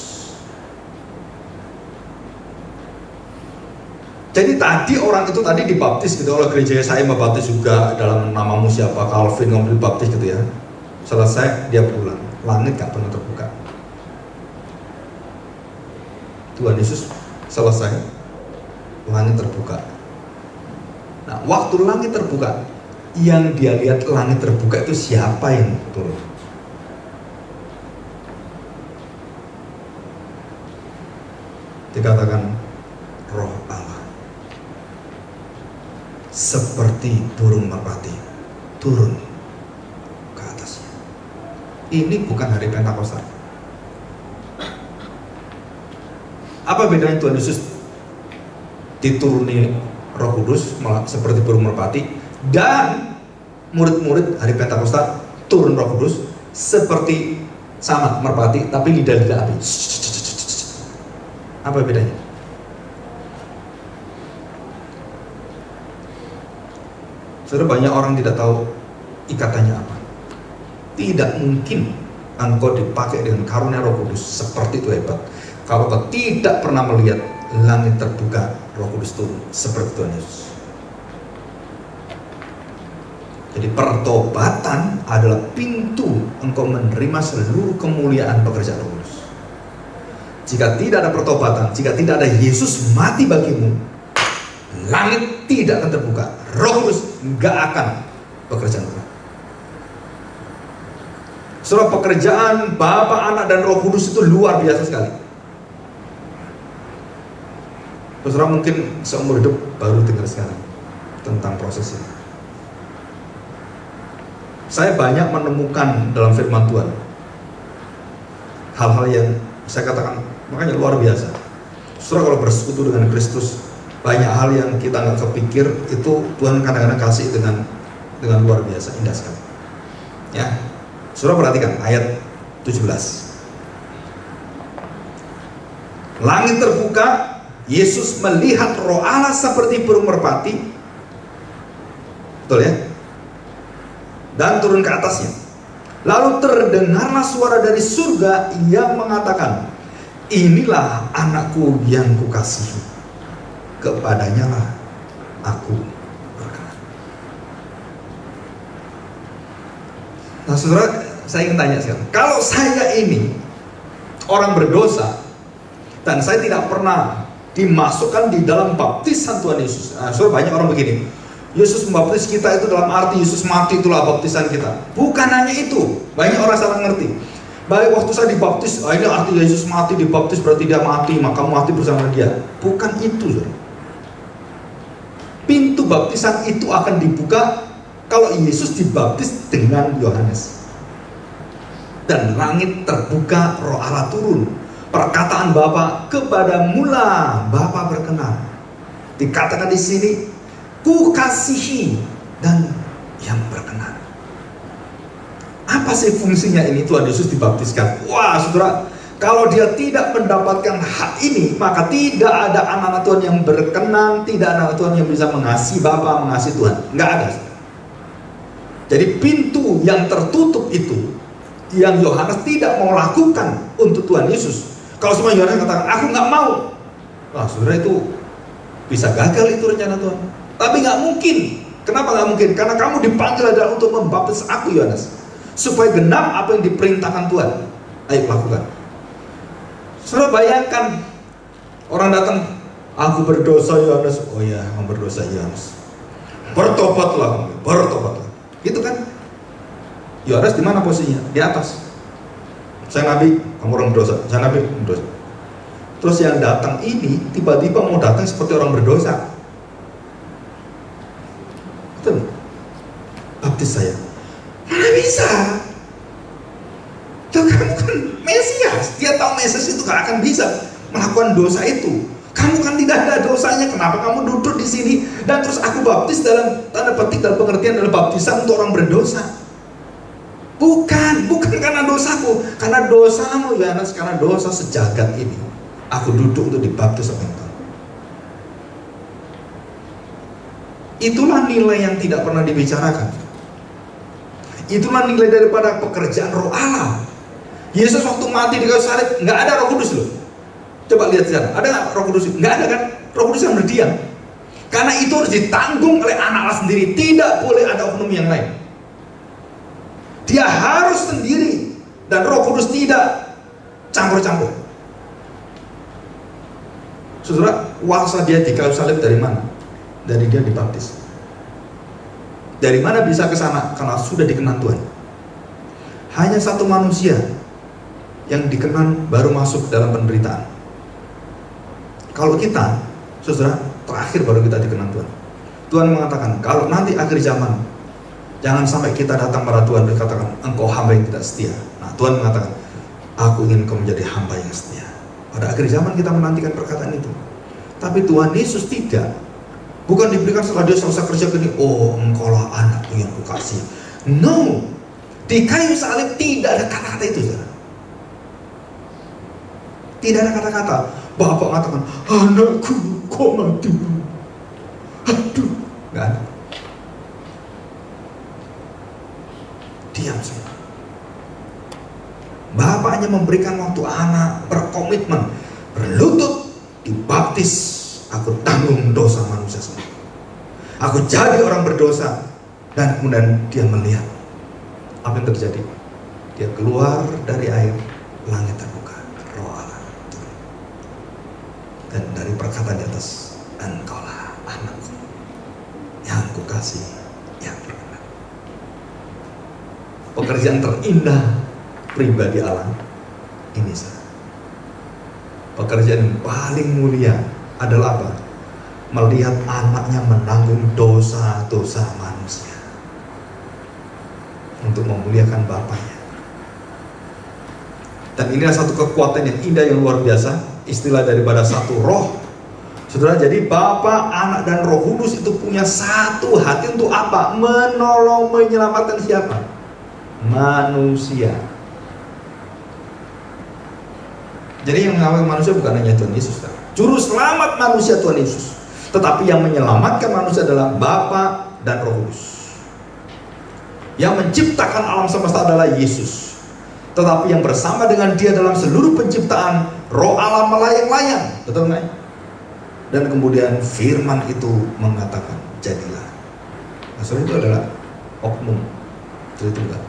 Jadi tadi orang itu tadi dibaptis gitu oleh gereja saya, membaptis juga dalam namamu siapa, Calvin ngambil baptis gitu ya. Selesai dia pulang, langit gak pernah terbuka. Tuhan Yesus selesai, langit terbuka. Nah, waktu langit terbuka, yang dia lihat langit terbuka itu siapa yang turun? Dikatakan Roh Allah seperti burung merpati turun ke atasnya. Ini bukan hari Pentakosta. Apa bedanya Tuhan Yesus dituruni Roh Kudus seperti burung merpati, dan murid-murid hari Pentakosta turun Roh Kudus seperti sama merpati tapi lidah-lidah api? Apa bedanya? Saudara, banyak orang tidak tahu ikatannya apa. Tidak mungkin engkau dipakai dengan karunia Roh Kudus seperti itu hebat kalau kau tidak pernah melihat langit terbuka, Roh Kudus turun seperti Tuhan Yesus. Jadi pertobatan adalah pintu engkau menerima seluruh kemuliaan pekerjaan Roh Kudus. Jika tidak ada pertobatan, jika tidak ada Yesus mati bagimu, langit tidak akan terbuka, Roh Kudus nggak akan bekerja. Saudara, pekerjaan Bapa, Anak, dan Roh Kudus itu luar biasa sekali. Saudara mungkin seumur hidup baru dengar sekarang tentang proses ini. Saya banyak menemukan dalam firman Tuhan hal-hal yang saya katakan makanya luar biasa. Saudara, kalau bersekutu dengan Kristus, banyak hal yang kita nggak kepikir itu Tuhan kadang-kadang kasih dengan luar biasa, indah sekali. Ya, saudara perhatikan ayat 17. Langit terbuka, Yesus melihat Roh Allah seperti burung merpati. Betul ya? dan turun ke atasnya. Lalu terdengarlah suara dari surga yang mengatakan, inilah anakku yang kukasihi, kepadanya lah aku berkenan. Nah saudara, saya ingin tanya sekarang, kalau saya ini orang berdosa dan saya tidak pernah dimasukkan di dalam baptisan Tuhan Yesus. Nah, saudara, banyak orang begini, Yesus membaptis kita itu dalam arti Yesus mati itulah baptisan kita. Bukan hanya itu. Banyak orang salah ngerti. Baik waktu saya dibaptis, ini arti Yesus mati, dibaptis berarti dia mati, maka mati bersama dia. Bukan itu. Pintu baptisan itu akan dibuka kalau Yesus dibaptis dengan Yohanes. Dan langit terbuka, Roh Allah turun. Perkataan Bapa, kepadamulah Bapa berkenan. Dikatakan di sini, ku kasihi dan yang berkenan. Apa sih fungsinya ini Tuhan Yesus dibaptiskan? Wah saudara, kalau dia tidak mendapatkan hak ini, maka tidak ada anak-anak Tuhan yang berkenan, tidak ada anak Tuhan yang bisa mengasihi Bapa, mengasihi Tuhan. Nggak ada. Jadi pintu yang tertutup itu, yang Yohanes tidak mau lakukan untuk Tuhan Yesus. Kalau semua Yohanes katakan, aku nggak mau. Wah saudara, itu bisa gagal itu rencana Tuhan. Tapi nggak mungkin. Kenapa nggak mungkin? Karena kamu dipanggil adalah untuk membaptis aku Yohanes, supaya genap apa yang diperintahkan Tuhan. Ayo lakukan. Saudara bayangkan orang datang, aku berdosa Yohanes. Oh ya, kamu berdosa Yohanes. Bertobatlah, bertobatlah. Gitu kan? Yohanes di mana posisinya? Di atas. Saya nabi, kamu orang berdosa. Saya nabi, berdosa. Terus yang datang ini tiba-tiba mau datang seperti orang berdosa. Betul? Baptis saya. Mana bisa? Tuh, kamu kan Mesias. Dia tahu Mesias itu gak akan bisa melakukan dosa itu. Kamu kan tidak ada dosanya. Kenapa kamu duduk di sini dan terus aku baptis dalam tanda petik dalam pengertian adalah baptisan untuk orang berdosa? Bukan karena dosaku, karena dosamu Yohanes, karena dosa sejagat ini. Aku duduk untuk dibaptis sama Tuhan. Itulah nilai yang tidak pernah dibicarakan. Itulah nilai daripada pekerjaan Roh Allah. Yesus waktu mati di kayu salib nggak ada Roh Kudus loh. Coba lihat sekarang, ada nggak Roh Kudus? Nggak ada kan? Roh Kudus yang berdiam. Karena itu harus ditanggung oleh anak Allah sendiri. Tidak boleh ada oknum yang lain. Dia harus sendiri dan Roh Kudus tidak campur-campur. Saudara, kuasa dia di kayu salib dari mana? Dari dia dibaptis. Dari mana bisa ke sana? Karena sudah dikenan Tuhan. Hanya satu manusia yang dikenan baru masuk dalam penderitaan. Kalau kita, saudara, terakhir baru kita dikenan Tuhan. Tuhan mengatakan, kalau nanti akhir zaman, jangan sampai kita datang pada Tuhan dan katakan, engkau hamba yang tidak setia. Nah, Tuhan mengatakan, aku ingin engkau menjadi hamba yang setia. Pada akhir zaman kita menantikan perkataan itu. Tapi Tuhan Yesus tidak. Bukan diberikan setelah dia selesai kerja gini, oh engkaulah anakku yang kukasih. No. Di kayu salib tidak ada kata-kata itu, saudara. Tidak ada kata-kata. Bapak mengatakan, anakku kok mati. Aduh, nggak ada. Diam semua. Bapak hanya memberikan waktu anak berkomitmen, berlutut, dibaptis. Aku tanggung dosa manusia semua. Aku jadi orang berdosa. Dan kemudian dia melihat apa yang terjadi. Dia keluar dari air, langit terbuka, Roh Allah turun. Dan dari perkataan di atas, engkaulah anakku yang kukasih, yang berkenan. Pekerjaan terindah pribadi Allah ini, saudara. Pekerjaan yang paling mulia adalah apa? Melihat anaknya menanggung dosa-dosa manusia untuk memuliakan Bapaknya. Dan inilah satu kekuatan yang indah, yang luar biasa. Istilah daripada satu roh. Saudara, jadi Bapa, Anak, dan Roh Kudus itu punya satu hati untuk apa? Menolong, menyelamatkan siapa? Manusia. Jadi yang menyelamatkan manusia bukan hanya Tuhan Yesus, saudara. Juru selamat manusia Tuhan Yesus, tetapi yang menyelamatkan manusia adalah Bapa dan Roh Kudus. Yang menciptakan alam semesta adalah Yesus. Tetapi yang bersama dengan dia dalam seluruh penciptaan, roh Allah melayang-layang. Betul nggak? Dan kemudian firman itu mengatakan, jadilah. Maksudnya itu adalah oknum Tritunggal.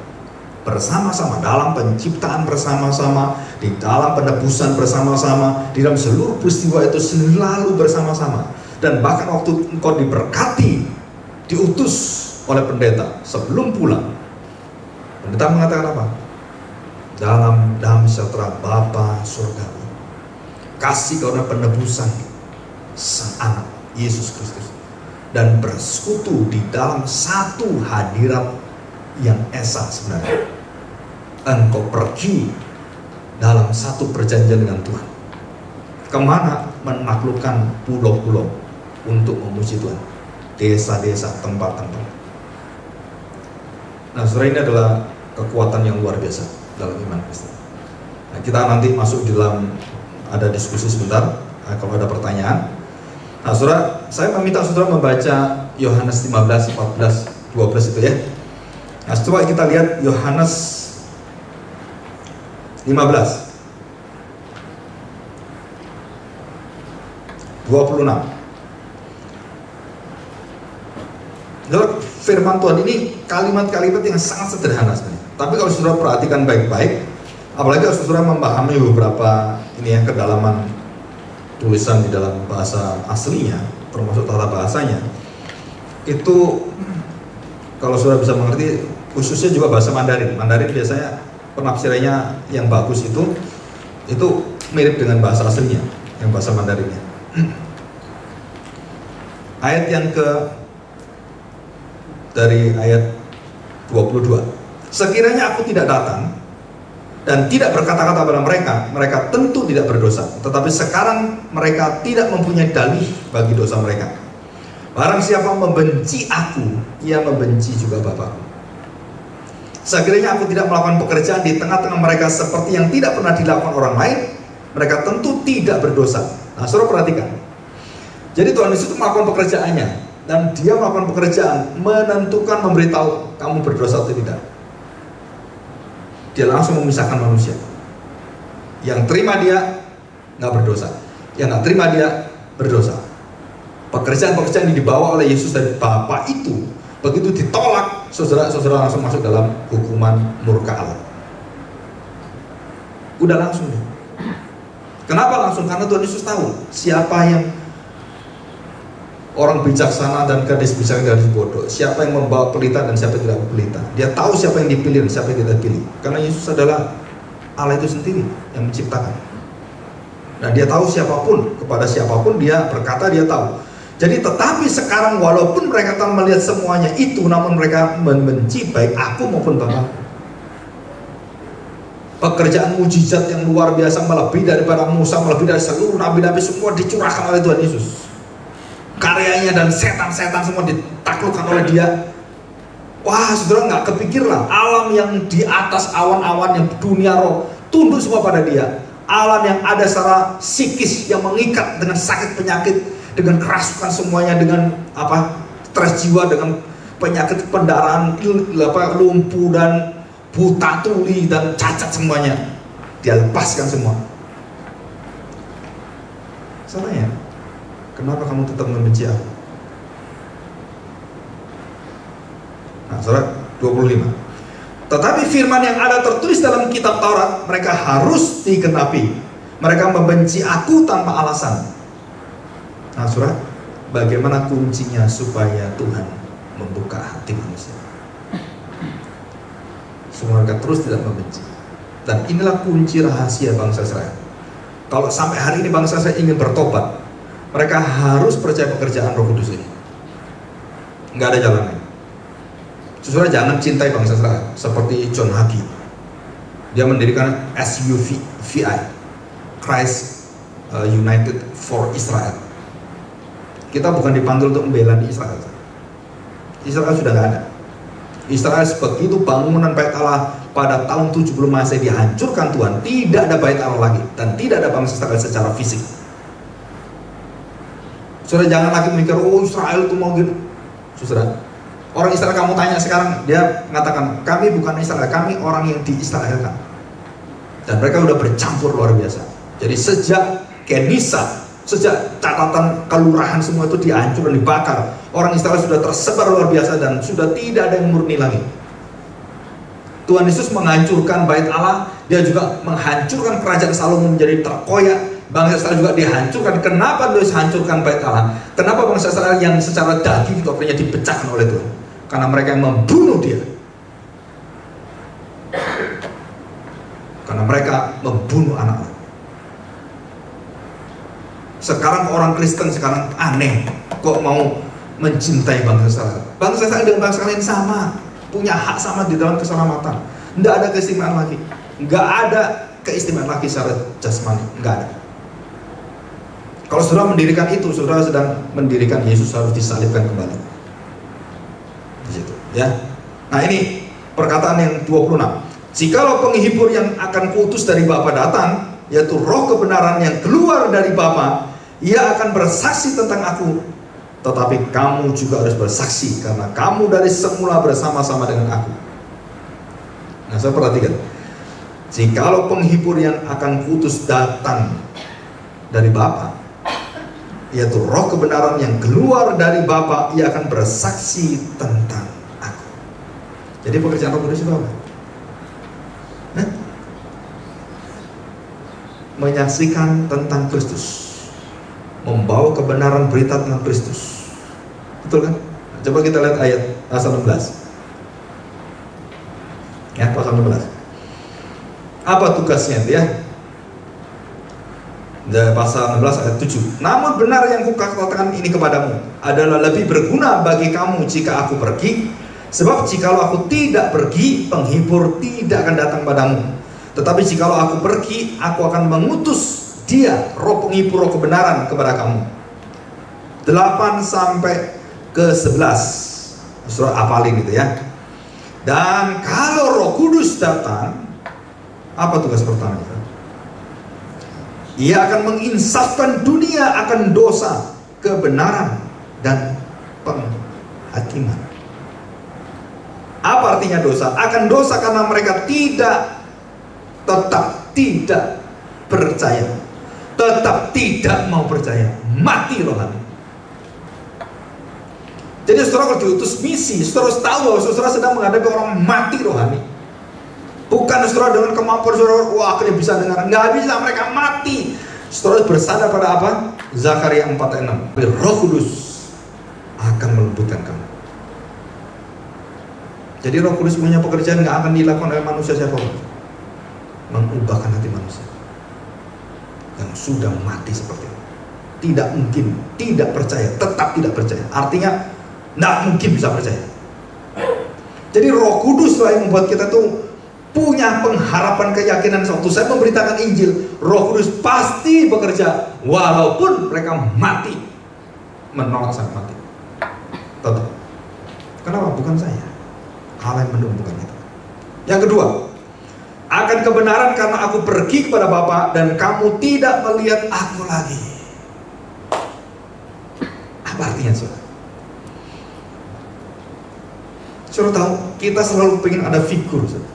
Bersama-sama, dalam penciptaan bersama-sama, di dalam penebusan bersama-sama, di dalam seluruh peristiwa itu selalu bersama-sama. Dan bahkan waktu engkau diberkati, diutus oleh pendeta sebelum pulang, pendeta mengatakan apa? Dalam damai sejahtera Bapa surgawi, kasih karena penebusan Sang Anak Yesus Kristus, dan bersekutu di dalam satu hadirat yang esa sebenarnya. Engkau pergi dalam satu perjanjian dengan Tuhan. Kemana? Menaklukkan pulau-pulau untuk memuji Tuhan, desa-desa, tempat-tempat. Nah, saudara, ini adalah kekuatan yang luar biasa dalam iman Kristen. Nah, kita nanti masuk di dalam, ada diskusi sebentar, kalau ada pertanyaan. Nah, saudara, saya meminta saudara membaca Yohanes 15, 14, 12 itu ya. Nah, coba kita lihat Yohanes 15 26. Firman Tuhan ini kalimat-kalimat yang sangat sederhana sebenarnya. Tapi kalau saudara perhatikan baik-baik, apalagi kalau saudara memahami beberapa ini ya, kedalaman tulisan di dalam bahasa aslinya, termasuk tata bahasanya, itu kalau saudara bisa mengerti, khususnya juga bahasa Mandarin. Mandarin biasanya penafsirannya yang bagus itu mirip dengan bahasa aslinya, yang bahasa Mandarinnya. Ayat yang dari ayat 22. Sekiranya aku tidak datang dan tidak berkata-kata pada mereka, mereka tentu tidak berdosa. Tetapi sekarang mereka tidak mempunyai dalih bagi dosa mereka. Barang siapa membenci aku, ia membenci juga Bapa-Ku. Sekiranya aku tidak melakukan pekerjaan di tengah-tengah mereka seperti yang tidak pernah dilakukan orang lain, mereka tentu tidak berdosa. Nah, saudara perhatikan. Jadi Tuhan Yesus itu melakukan pekerjaannya, dan dia melakukan pekerjaan menentukan, memberitahu kamu berdosa atau tidak. Dia langsung memisahkan manusia. Yang terima dia nggak berdosa, yang nggak terima dia berdosa. Pekerjaan-pekerjaan yang dibawa oleh Yesus dari Bapa itu, begitu ditolak, saudara-saudara langsung masuk dalam hukuman murka Allah. Udah langsung. Kenapa langsung? Karena Tuhan Yesus tahu siapa yang orang bijaksana dan gadis bijaksana dan gadis bodoh, siapa yang membawa pelita dan siapa yang tidak pelita. Dia tahu siapa yang dipilih dan siapa yang tidak dipilih. Karena Yesus adalah Allah itu sendiri yang menciptakan. Nah, dia tahu siapapun, kepada siapapun dia berkata, dia tahu. Jadi tetapi sekarang walaupun mereka telah melihat semuanya itu, namun mereka membenci baik aku maupun Bapa. Pekerjaan mujizat yang luar biasa, melebihi daripada Musa, melebihi dari seluruh nabi-nabi, semua dicurahkan oleh Tuhan Yesus. Karyanya dan setan-setan semua ditaklukkan oleh dia. Wah, saudara, nggak kepikir lah, alam yang di atas awan-awan, yang dunia roh, tunduk semua pada dia. Alam yang ada secara psikis, yang mengikat dengan sakit penyakit, dengan kerasukan semuanya, dengan stres jiwa, dengan penyakit pendarahan, lumpuh dan buta tuli dan cacat semuanya, dia lepaskan semua. Salahnya, kenapa kamu tetap membenci aku? Nah, surat 25. Tetapi firman yang ada tertulis dalam kitab Taurat, mereka harus digenapi. Mereka membenci aku tanpa alasan. Nah, surat, bagaimana kuncinya supaya Tuhan membuka hati manusia? Semua mereka terus tidak membenci. Dan inilah kunci rahasia bangsa Israel. Kalau sampai hari ini bangsa Israel ingin bertobat, mereka harus percaya pekerjaan Roh Kudus ini. Nggak ada jalan lain. Saudara, jangan cintai bangsa Israel seperti John Hagee. Dia mendirikan SUVI, Christ United for Israel. Kita bukan dipanggil untuk membela Israel. Israel sudah nggak ada. Israel begitu bangunan bait Allah pada tahun 70 Masehi dihancurkan Tuhan, tidak ada bait Allah lagi dan tidak ada bangsa Israel secara fisik. Saudara, jangan lagi mikir, oh Israel itu mau gitu. Saudara, Orang Israel kamu tanya sekarang, dia mengatakan, kami bukan Israel, kami orang yang diisraelkan. Dan mereka udah bercampur luar biasa. Jadi sejak Kenisa, sejak catatan kelurahan semua itu dihancurkan, dibakar, orang Israel sudah tersebar luar biasa dan sudah tidak ada yang murni lagi. Tuhan Yesus menghancurkan bait Allah, dia juga menghancurkan kerajaan Salomo menjadi terkoyak. Bangsa Israel juga dihancurkan. Kenapa Dia hancurkan bait Allah? Kenapa bangsa Israel yang secara daging itu akhirnya dipecahkan oleh Tuhan? Karena mereka yang membunuh dia. Karena mereka membunuh anak-anak. Sekarang orang Kristen sekarang aneh, kok mau mencintai bangsa Israel. Bangsa Israel dengan bangsa lain sama, punya hak sama di dalam keselamatan. Tidak ada keistimewaan lagi. Nggak ada keistimewaan lagi secara jasmani. Nggak ada. Kalau saudara mendirikan itu, saudara sedang mendirikan Yesus harus disalibkan kembali. Di situ, ya. Nah ini perkataan yang 26. Jikalau penghibur yang akan kuutus dari Bapa datang, yaitu Roh kebenaran yang keluar dari Bapa, ia akan bersaksi tentang aku. Tetapi kamu juga harus bersaksi, karena kamu dari semula bersama-sama dengan aku. Nah saya perhatikan, jikalau penghibur yang akan kuutus datang dari Bapa, yaitu Roh kebenaran yang keluar dari Bapa, ia akan bersaksi tentang aku. Jadi pekerjaan Roh Kudus itu apa? Menyaksikan tentang Kristus, membawa kebenaran berita tentang Kristus. Betul kan? Coba kita lihat ayat pasal 16. Ya, pasal 16. Apa tugasnya itu ya? Pasal 16 ayat 7. Namun benar yang kukatakan ini kepadamu adalah lebih berguna bagi kamu jika aku pergi. Sebab jikalau aku tidak pergi, penghibur tidak akan datang padamu. Tetapi jikalau aku pergi, aku akan mengutus dia, Roh penghibur, Roh kebenaran kepada kamu. 8 sampai ke 11. Surah apalin gitu ya. Dan kalau Roh Kudus datang, apa tugas pertama? Ia akan menginsafkan dunia akan dosa, kebenaran, dan penghakiman. Apa artinya dosa? Akan dosa karena mereka tetap tidak percaya, tetap tidak mau percaya, mati rohani. Jadi saudara kalau diutus misi, saudara harus tahu bahwa saudara sedang menghadapi orang mati rohani. Bukan saudara dengan kemampuan saudara, wah akhirnya bisa dengar. Nggak bisa, mereka mati. Saudara bersandar pada apa? Zakaria 4:6. Roh Kudus akan melembutkan kamu. Jadi Roh Kudus punya pekerjaan nggak akan dilakukan oleh manusia siapapun. Mengubahkan hati manusia yang sudah mati seperti itu. Tidak mungkin, tidak percaya, tetap tidak percaya. Artinya, nggak mungkin bisa percaya. Jadi Roh Kudus lah yang membuat kita tuh punya pengharapan, keyakinan. Waktu saya memberitakan Injil, Roh Kudus pasti bekerja walaupun mereka mati, menolak sang mati. Tetap. Kenapa? Bukan saya, Allah yang menentukan itu. Yang kedua, akan kebenaran karena aku pergi kepada Bapa dan kamu tidak melihat aku lagi. Apa artinya saudara? Saudara tahu, kita selalu pengen ada figur saudara.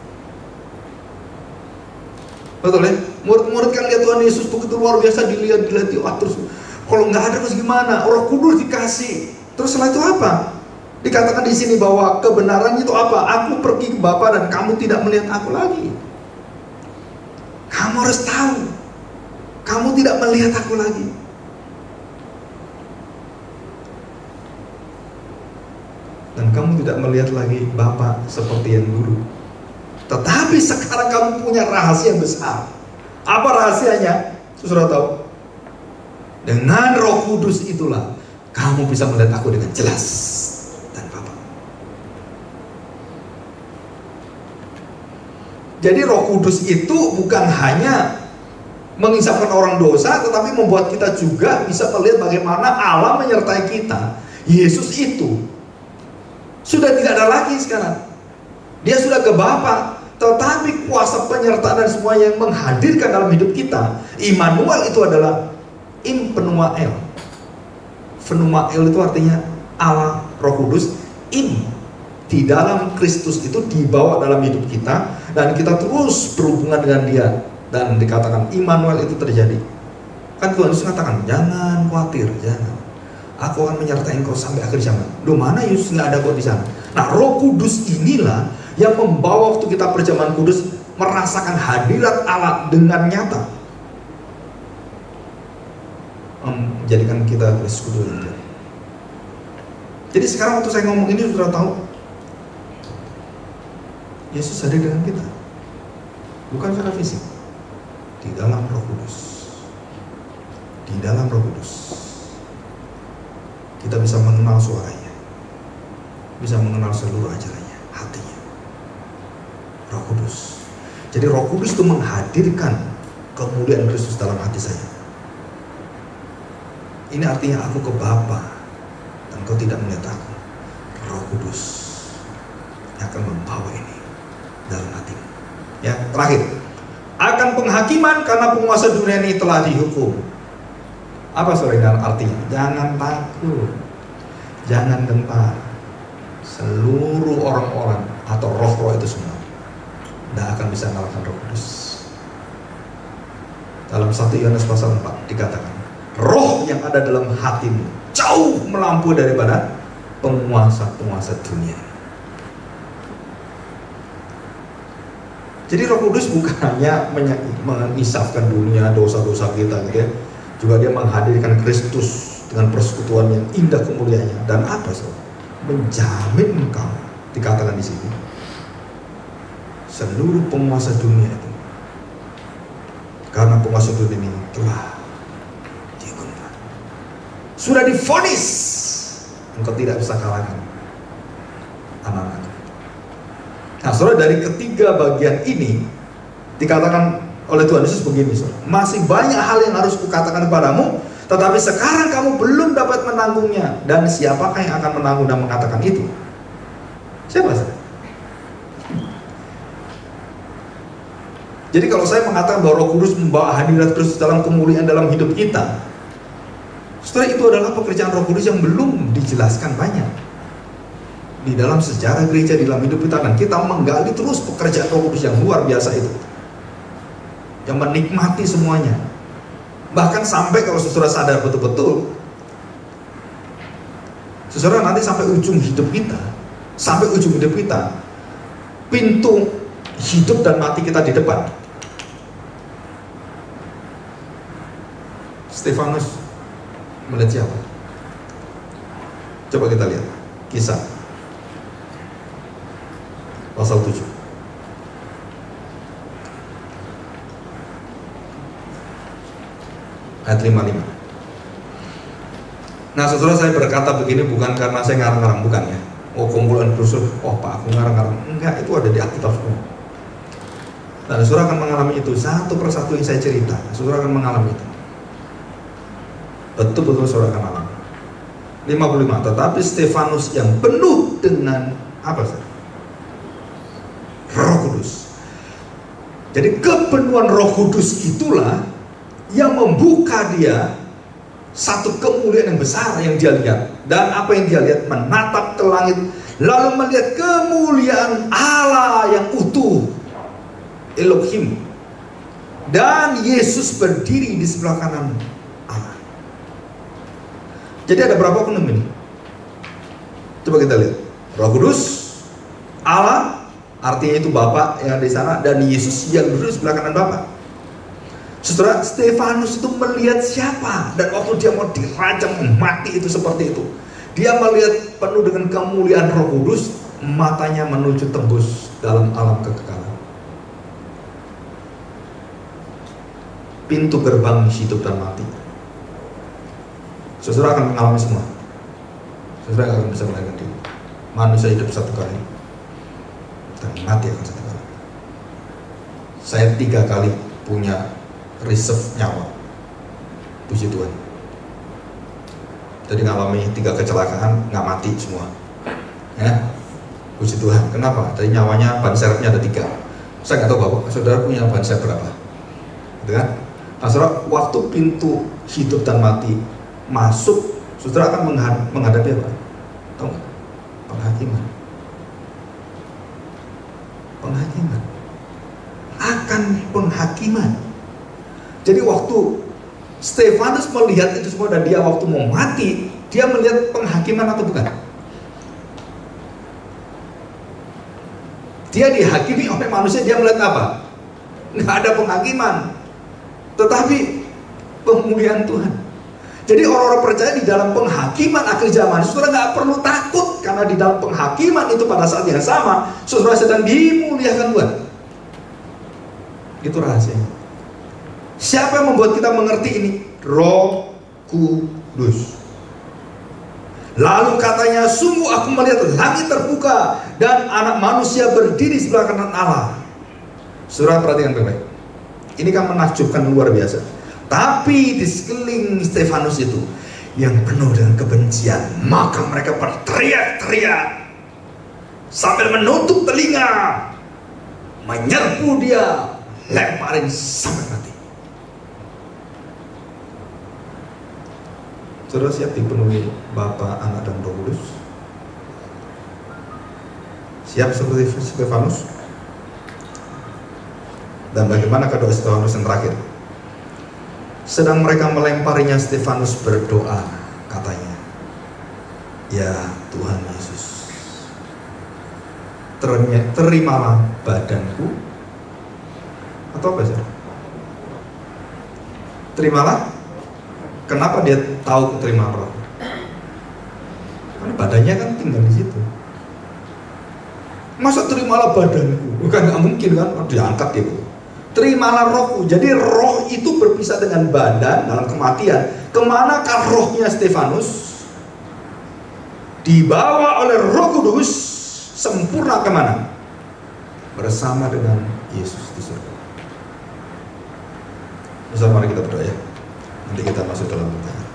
Betul ya? Murid-murid kan lihat Tuhan Yesus begitu luar biasa, dilihat terus. Kalau nggak ada terus gimana? Roh Kudus dikasih. Terus setelah itu apa? Dikatakan di sini bahwa kebenarannya itu apa? Aku pergi ke Bapa dan kamu tidak melihat aku lagi. Kamu harus tahu, kamu tidak melihat aku lagi. Dan kamu tidak melihat lagi Bapa seperti yang dulu. Tetapi sekarang kamu punya rahasia yang besar. Apa rahasianya? Saudara tahu? Dengan Roh Kudus itulah kamu bisa melihat aku dengan jelas dan Bapa. Jadi Roh Kudus itu bukan hanya mengisapkan orang dosa, tetapi membuat kita juga bisa melihat bagaimana Allah menyertai kita. Yesus itu sudah tidak ada lagi sekarang. Dia sudah ke Bapa. Tetapi kuasa penyertaan dan semua yang menghadirkan dalam hidup kita, Immanuel itu adalah Impenuel. Penuel itu artinya Allah, Roh Kudus. Im di dalam Kristus itu dibawa dalam hidup kita, dan kita terus berhubungan dengan Dia, dan dikatakan Immanuel itu terjadi. Kan Tuhan Yesus mengatakan, jangan khawatir, jangan, aku akan menyertai engkau sampai akhir zaman. Loh, mana Yesus nggak ada kok di sana? Nah, Roh Kudus inilah yang membawa waktu kita perjamuan kudus merasakan hadirat Allah dengan nyata, menjadikan kita bersekutu dengan Dia. Jadi sekarang waktu saya ngomong ini sudah tahu Yesus hadir dengan kita, bukan secara fisik, di dalam Roh Kudus. Di dalam Roh Kudus kita bisa mengenal suaranya, bisa mengenal seluruh ajarannya, hatinya. Roh Kudus. Jadi Roh Kudus itu menghadirkan kemuliaan Kristus dalam hati saya. Ini artinya aku ke Bapa dan kau tidak melihat aku. Roh Kudus yang akan membawa ini dalam hatimu. Ya, terakhir, akan penghakiman karena penguasa dunia ini telah dihukum. Apa saudara artinya? Jangan takut, jangan gentar. Seluruh orang-orang atau roh-roh itu semua tidak akan bisa mengalahkan Roh Kudus. Dalam 1 Yohanes pasal 4 dikatakan, roh yang ada dalam hatimu jauh melampaui daripada penguasa-penguasa dunia. Jadi Roh Kudus bukan hanya mengisafkan dunia, dosa-dosa kita gitu ya. Juga Dia menghadirkan Kristus dengan persekutuan yang indah kemuliaannya. Dan apa saudara? Menjamin engkau, dikatakan di sini, seluruh penguasa dunia itu, karena penguasa dunia ini telah dihukum, sudah divonis, engkau tidak bisa kalahkan anak-anak. Nah saudara, dari ketiga bagian ini dikatakan oleh Tuhan Yesus begini, saudara, masih banyak hal yang harus kukatakan kepadamu, tetapi sekarang kamu belum dapat menanggungnya. Dan siapakah yang akan menanggung dan mengatakan itu? Siapa saudara? Jadi kalau saya mengatakan bahwa Roh Kudus membawa hadirat Kristus dalam kemuliaan dalam hidup kita, saudara, itu adalah pekerjaan Roh Kudus yang belum dijelaskan banyak di dalam sejarah gereja, di dalam hidup kita. Dan kita menggali terus pekerjaan Roh Kudus yang luar biasa itu, yang menikmati semuanya. Bahkan sampai kalau saudara sadar betul-betul, saudara nanti sampai ujung hidup kita, pintu hidup dan mati kita di depan. Stefanus melihat siapa? Coba kita lihat Kisah pasal 7. Ayat 55. Nah saudara, saya berkata begini bukan karena saya ngarang-ngarang, bukan ya. Oh kumpulan khusus, oh Pak aku ngarang-ngarang. Enggak, itu ada di Alkitab semua. Dan saudara akan mengalami itu satu persatu yang saya cerita. Saudara akan mengalami itu. Betul-betul saudara akan alami. 55. Tetapi Stefanus yang penuh dengan apa saudara? Roh Kudus. Jadi kepenuhan Roh Kudus itulah yang membuka dia satu kemuliaan yang besar yang dia lihat. Dan apa yang dia lihat? Menatap ke langit, lalu melihat kemuliaan Allah yang utuh, Elohim, dan Yesus berdiri di sebelah kanan Allah. Jadi ada berapa penuh ini? Coba kita lihat. Roh Kudus, Allah, artinya itu Bapa yang ada di sana, dan Yesus yang duduk di sebelah kanan Bapa. Saudara, Stefanus itu melihat siapa? Dan waktu dia mau dirajam mati itu seperti itu, dia melihat penuh dengan kemuliaan Roh Kudus, matanya menuju tembus dalam alam kekekalan. Pintu gerbang hidup dan mati. Saudara akan mengalami semua. Saudara akan bisa melahirkan diri. Manusia hidup satu kali dan mati akan satu kali. Saya 3 kali punya reserve nyawa, puji Tuhan. Jadi ngalami 3 kecelakaan, nggak mati semua, ya, puji Tuhan. Kenapa? Dari nyawanya ban serepnya ada 3. Saya nggak tahu bapak, saudara punya ban serep berapa, gitu kan? Nah, saudara, waktu pintu hidup dan mati masuk, saudara akan menghadapi apa? Tahu nggak? Penghakiman. penghakiman. Akan penghakiman. Jadi waktu Stefanus melihat itu semua dan dia waktu mau mati, dia melihat penghakiman atau bukan? Dia dihakimi oleh manusia, dia melihat apa? Nggak ada penghakiman, tetapi pemulihan Tuhan. Jadi orang-orang percaya di dalam penghakiman akhir zaman, saudara nggak perlu takut, karena di dalam penghakiman itu pada saat yang sama, saudara sedang dimuliakan Tuhan. Itu rahasianya. Siapa yang membuat kita mengerti ini? Roh Kudus. Lalu katanya, sungguh aku melihat langit terbuka dan anak manusia berdiri sebelah kanan Allah. Saudara perhatikan baik-baik. Ini kan menakjubkan luar biasa. Tapi di sekeliling Stefanus itu yang penuh dengan kebencian, maka mereka berteriak-teriak sambil menutup telinga, menyerbu dia, lemparin sampai mati. Saudara siap dipenuhi Bapa, Anak, dan Roh Kudus? Siap seperti Stefanus? Dan bagaimana kedua Stefanus yang terakhir? Sedang mereka melemparinya, Stefanus berdoa, katanya, ya Tuhan Yesus, terimalah badanku. Atau apa sih? Terimalah. Kenapa dia tahu terima roh? Karena badannya kan tinggal di situ. Masa terimalah badanku? Bukan, nggak mungkin kan? Diangkat itu. Terimalah rohku. Jadi roh itu berpisah dengan badan dalam kematian. Kemanakah rohnya Stefanus? Dibawa oleh Roh Kudus sempurna kemana? Bersama dengan Yesus di surga. Bersama, mari kita berdoa ya. Nanti kita masuk dalam pertanyaan.